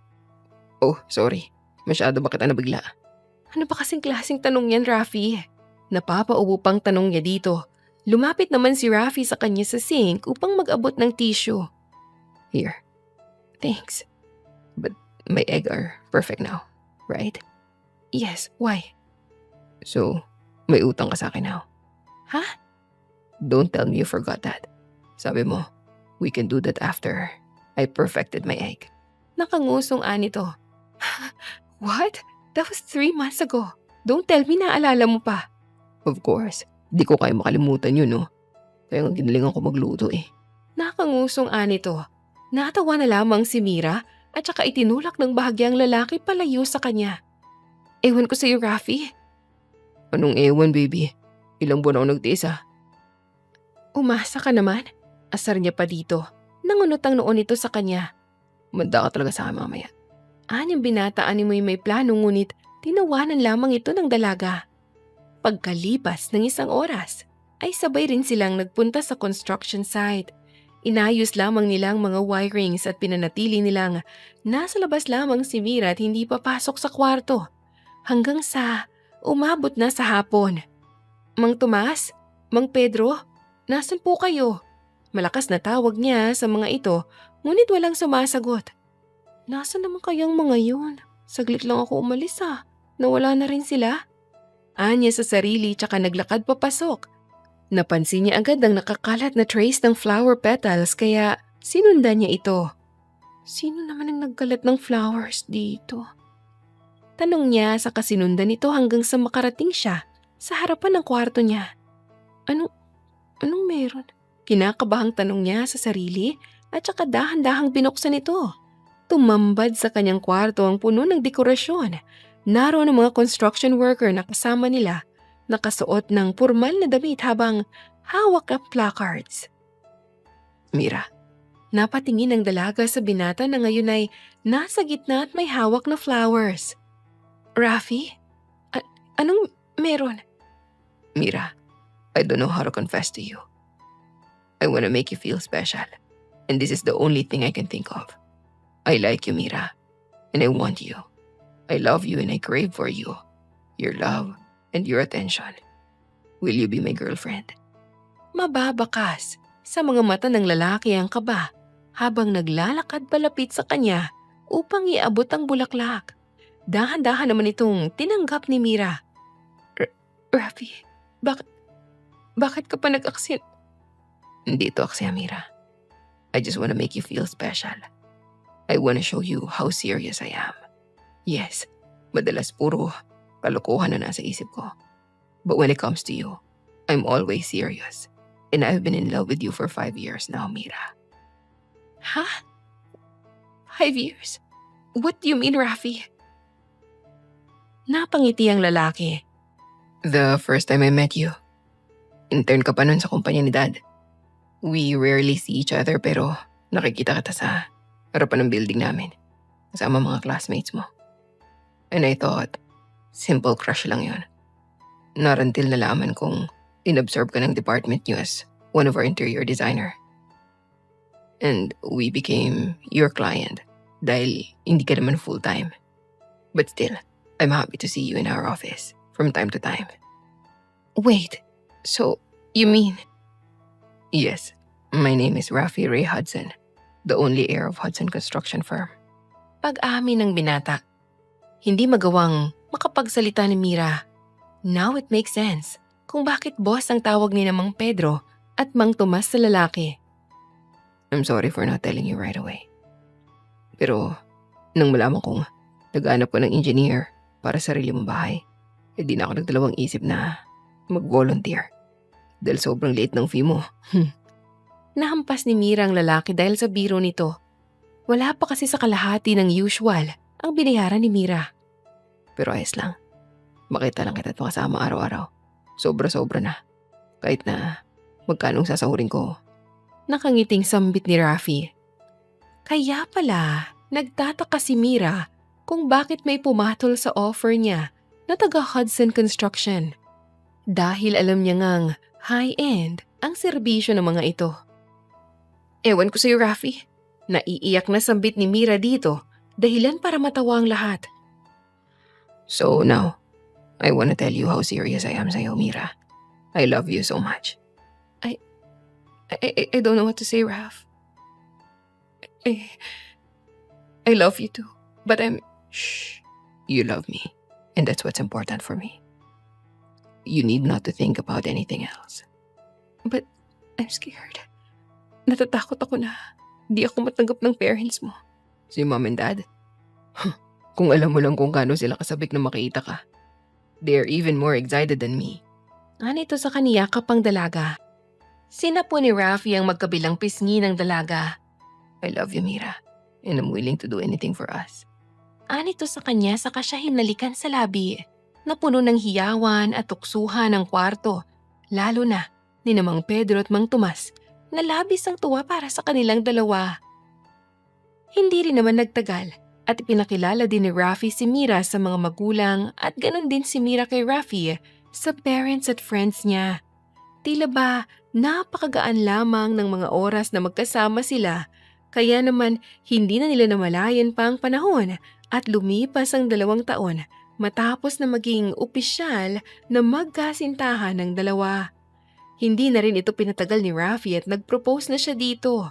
Oh, sorry. Masyado ba kita nabigla? Ano ba kasing klaseng tanong yan, Rafi? Napapaubo pang tanong niya dito. Lumapit naman si Rafi sa kanya sa sink upang mag-abot ng tissue. Here. Thanks. But my egg are perfect now, right? Yes, why? So, may utang ka sa akin now. Ha? Don't tell me you forgot that. Sabi mo, we can do that after I perfected my egg. Nakangusong anito. What? That was 3 months ago. Don't tell me naalala mo pa. Of course. Di ko kaya makalimutan yun, no? Kaya nga ginalingan ko magluto eh. Nakangusong anito. Natawa na lamang si Mira at saka itinulak ng bahagyang lalaki palayo sa kanya. Ewan ko sa'yo, Rafi. Anong ewan, baby? Ilang buwan ako nagtiis, ah. Umasa ka naman. Asar niya pa dito. Nangunot ang noon ito sa kanya. Manda ka talaga sa akin mamaya. Anyang binataan ni mo'y may plano ngunit tinawanan lamang ito ng dalaga. Pagkalipas ng 1 oras, ay sabay rin silang nagpunta sa construction site. Inayos lamang nilang mga wirings at pinanatili nilang nasa labas lamang si Mira at hindi papasok sa kwarto. Hanggang sa umabot na sa hapon. Mang Tomas, Mang Pedro, nasan po kayo? Malakas na tawag niya sa mga ito ngunit walang sumasagot. Nasaan naman kayang mga yun? Saglit lang ako umalis ah. Nawala na rin sila. Anya sa sarili tsaka naglakad papasok. Napansin niya agad ang nakakalat na trace ng flower petals kaya sinundan niya ito. Sino naman ang nagkalat ng flowers dito? Tanong niya sa kasinundan nito hanggang sa makarating siya sa harapan ng kwarto niya. Anong meron? Kinakabahang tanong niya sa sarili at saka dahan-dahang binuksan ito. Tumambad sa kanyang kwarto ang puno ng dekorasyon. Naroon ang mga construction worker na kasama nila, nakasuot ng pormal na damit habang hawak ang placards. Mira. Napatingin ang dalaga sa binata na ngayon ay nasa gitna at may hawak na flowers. Rafi? Anong meron? Mira, I don't know how to confess to you. I want to make you feel special. And this is the only thing I can think of. I like you, Mira. And I want you. I love you and I crave for you. Your love and your attention. Will you be my girlfriend? Mababakas sa mga mata ng lalaki ang kaba habang naglalakad palapit sa kanya upang iabot ang bulaklak. Dahan-dahan naman itong tinanggap ni Mira. Rafi, bakit ka pa nag-aksin? Hindi ito aksaya, Mira. I just want to make you feel special. I want to show you how serious I am. Yes, madalas puro kalokohan na nasa isip ko. But when it comes to you, I'm always serious. And I've been in love with you for 5 years now, Mira. Ha? 5 years? What do you mean, Rafi? Napangiti ang lalaki. The first time I met you, intern ka pa nun sa kumpanya ni Dad. We rarely see each other pero nakikita kita sa harapan ng building namin. Kasama mga classmates mo. And I thought, simple crush lang yun. Not until nalaman kong inabsorb ka ng department niyo as one of our interior designer. And we became your client dahil hindi ka naman full-time. But still, I'm happy to see you in our office from time to time. Wait, so you mean... Yes, my name is Rafi Ray Hudson, the only heir of Hudson Construction Firm. Pag-amin ng binata. Hindi magawang makapagsalita ni Mira. Now it makes sense kung bakit boss ang tawag ni na Mang Pedro at Mang Tomas sa lalaki. I'm sorry for not telling you right away. Pero nang malaman kong naghanap ko ng engineer para sa sarili mong bahay, di na ako nagdalawang isip na mag-volunteer. Dahil sobrang liit ng fee mo. Nahampas ni Mira ang lalaki dahil sa biro nito. Wala pa kasi sa kalahati ng usual ang binayaran ni Mira. Pero ayos lang. Makita lang kita at makasama araw-araw. Sobra-sobra na. Kahit na magkanong sasahurin ko. Nakangiting sambit ni Rafi. Kaya pala, nagtataka si Mira kung bakit may pumatol sa offer niya na taga Hudson Construction. Dahil alam niya ngang high-end ang serbisyo ng mga ito. Ewan ko sa'yo, Rafi. Naiiyak na sambit ni Mira dito, dahilan para matawa ang lahat. So now, I want to tell you how serious I am sa'yo, Mira. I love you so much. I don't know what to say, Raf. I love you too, but I'm... Shh. You love me, and that's what's important for me. You need not to think about anything else. But I'm scared. Natatakot ako na di ako matanggap ng parents mo. Si Mom and Dad? Kung alam mo lang kung gaano sila kasabik na makita ka. They're even more excited than me. Anito sa kaniya kapang dalaga. Sinapo ni Rafi ang magkabilang pisngi ng dalaga. I love you, Mira, and I'm willing to do anything for us. Anito sa kanya saka siya hinalikan sa labi na puno ng hiyawan at tuksuhan ng kwarto, lalo na ni na Mang Pedro at Mang Tomas na labis ang tuwa para sa kanilang dalawa. Hindi rin naman nagtagal at ipinakilala din ni Rafi si Mira sa mga magulang at ganon din si Mira kay Rafi sa parents at friends niya. Tila ba napakagaan lamang ng mga oras na magkasama sila, kaya naman hindi na nila namalayan pa ang panahon at lumipas ang 2 taon matapos na maging opisyal na magkasintahan ng dalawa. Hindi na rin ito pinatagal ni Rafi at nag-propose na siya dito.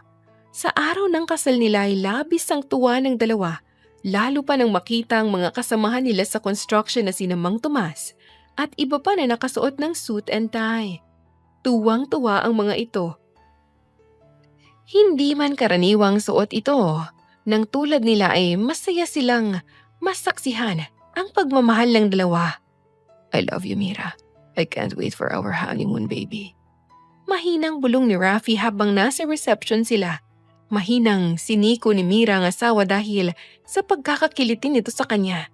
Sa araw ng kasal nila ay labis ang tuwa ng dalawa, lalo pa nang makita ang mga kasamahan nila sa construction na sina Mang Tomas at iba pa na nakasuot ng suit and tie. Tuwang-tuwa ang mga ito. Hindi man karaniwang suot ito, nang tulad nila ay masaya silang masaksihan ang pagmamahal ng dalawa. I love you, Mira. I can't wait for our honeymoon, baby. Mahinang bulong ni Rafi habang nasa reception sila. Mahinang siniko ni Mira ang asawa dahil sa pagkakakilitin nito sa kanya.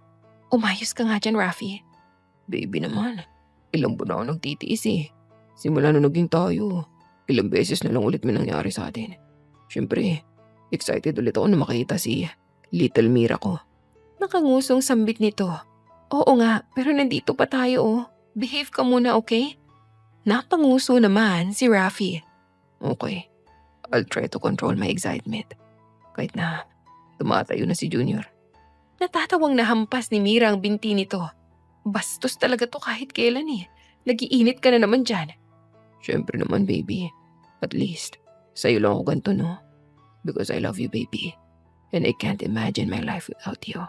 Umayos ka nga dyan, Rafi. Baby naman, ilang buwan ako nagtitiis eh. Simula na naging tayo, ilang beses na lang ulit may nangyari sa atin. Siyempre, excited ulit ako na makita si Little Mira ko. Nakangusong sambit nito. Oo nga, pero nandito pa tayo oh. Behave ka muna, okay? Napanguso naman si Rafi. Okay, I'll try to control my excitement. Kahit na tumatayo na si Junior. Natatawang nahampas ni Mira ang binti nito. Bastos talaga to kahit kailan eh. Nagiinit ka na naman dyan. Siyempre naman, baby. At least, sa'yo lang ako ganito, no? Because I love you, baby. And I can't imagine my life without you.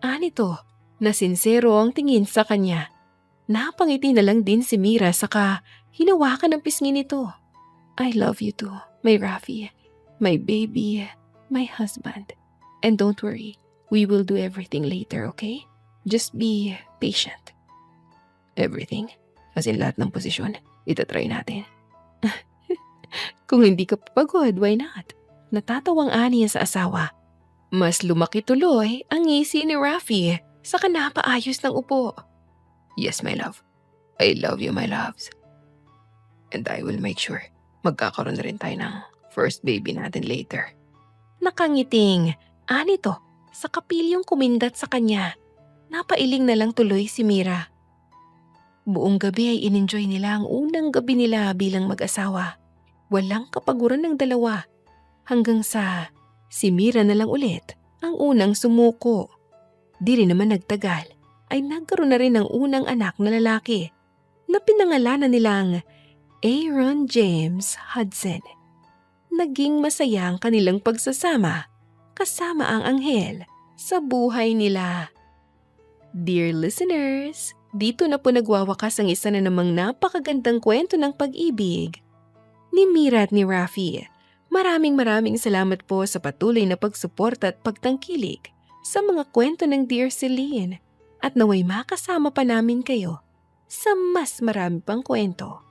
Anito, na sincero ang tingin sa kanya. Napangiti na lang din si Mira saka hinawakan ang pisngi nito. I love you too, may Rafi. my baby, my husband. And don't worry, we will do everything later, okay? Just be patient. Everything. As in lahat ng posisyon, itatry natin. Kung hindi ka papagod, why not? Natatawang ani sa asawa. Mas lumaki tuloy ang ngisi ni Rafi sa kanapaayos ng upo. Yes, my love. I love you, my loves. And I will make sure magkakaroon na rin tayo ng first baby natin later. Nakangiting, ani to, sa kapilyong kumindat sa kanya. Napailing na lang tuloy si Mira. Buong gabi ay in-enjoy nila ang unang gabi nila bilang mag-asawa. Walang kapaguran ng dalawa. Hanggang sa si Mira na lang ulit ang unang sumuko. Di rin naman nagtagal ay nagkaroon na rin ng unang anak na lalaki na pinangalanan nilang Aaron James Hudson. Naging masaya ang kanilang pagsasama kasama ang anghel sa buhay nila. Dear listeners, dito na po nagwawakas ang isa na namang napakagandang kwento ng pag-ibig ni Mira at ni Rafi. Maraming salamat po sa patuloy na pagsuporta at pagtangkilik sa mga kwento ng Dear Celine at naway makasama pa namin kayo sa mas marami pang kwento.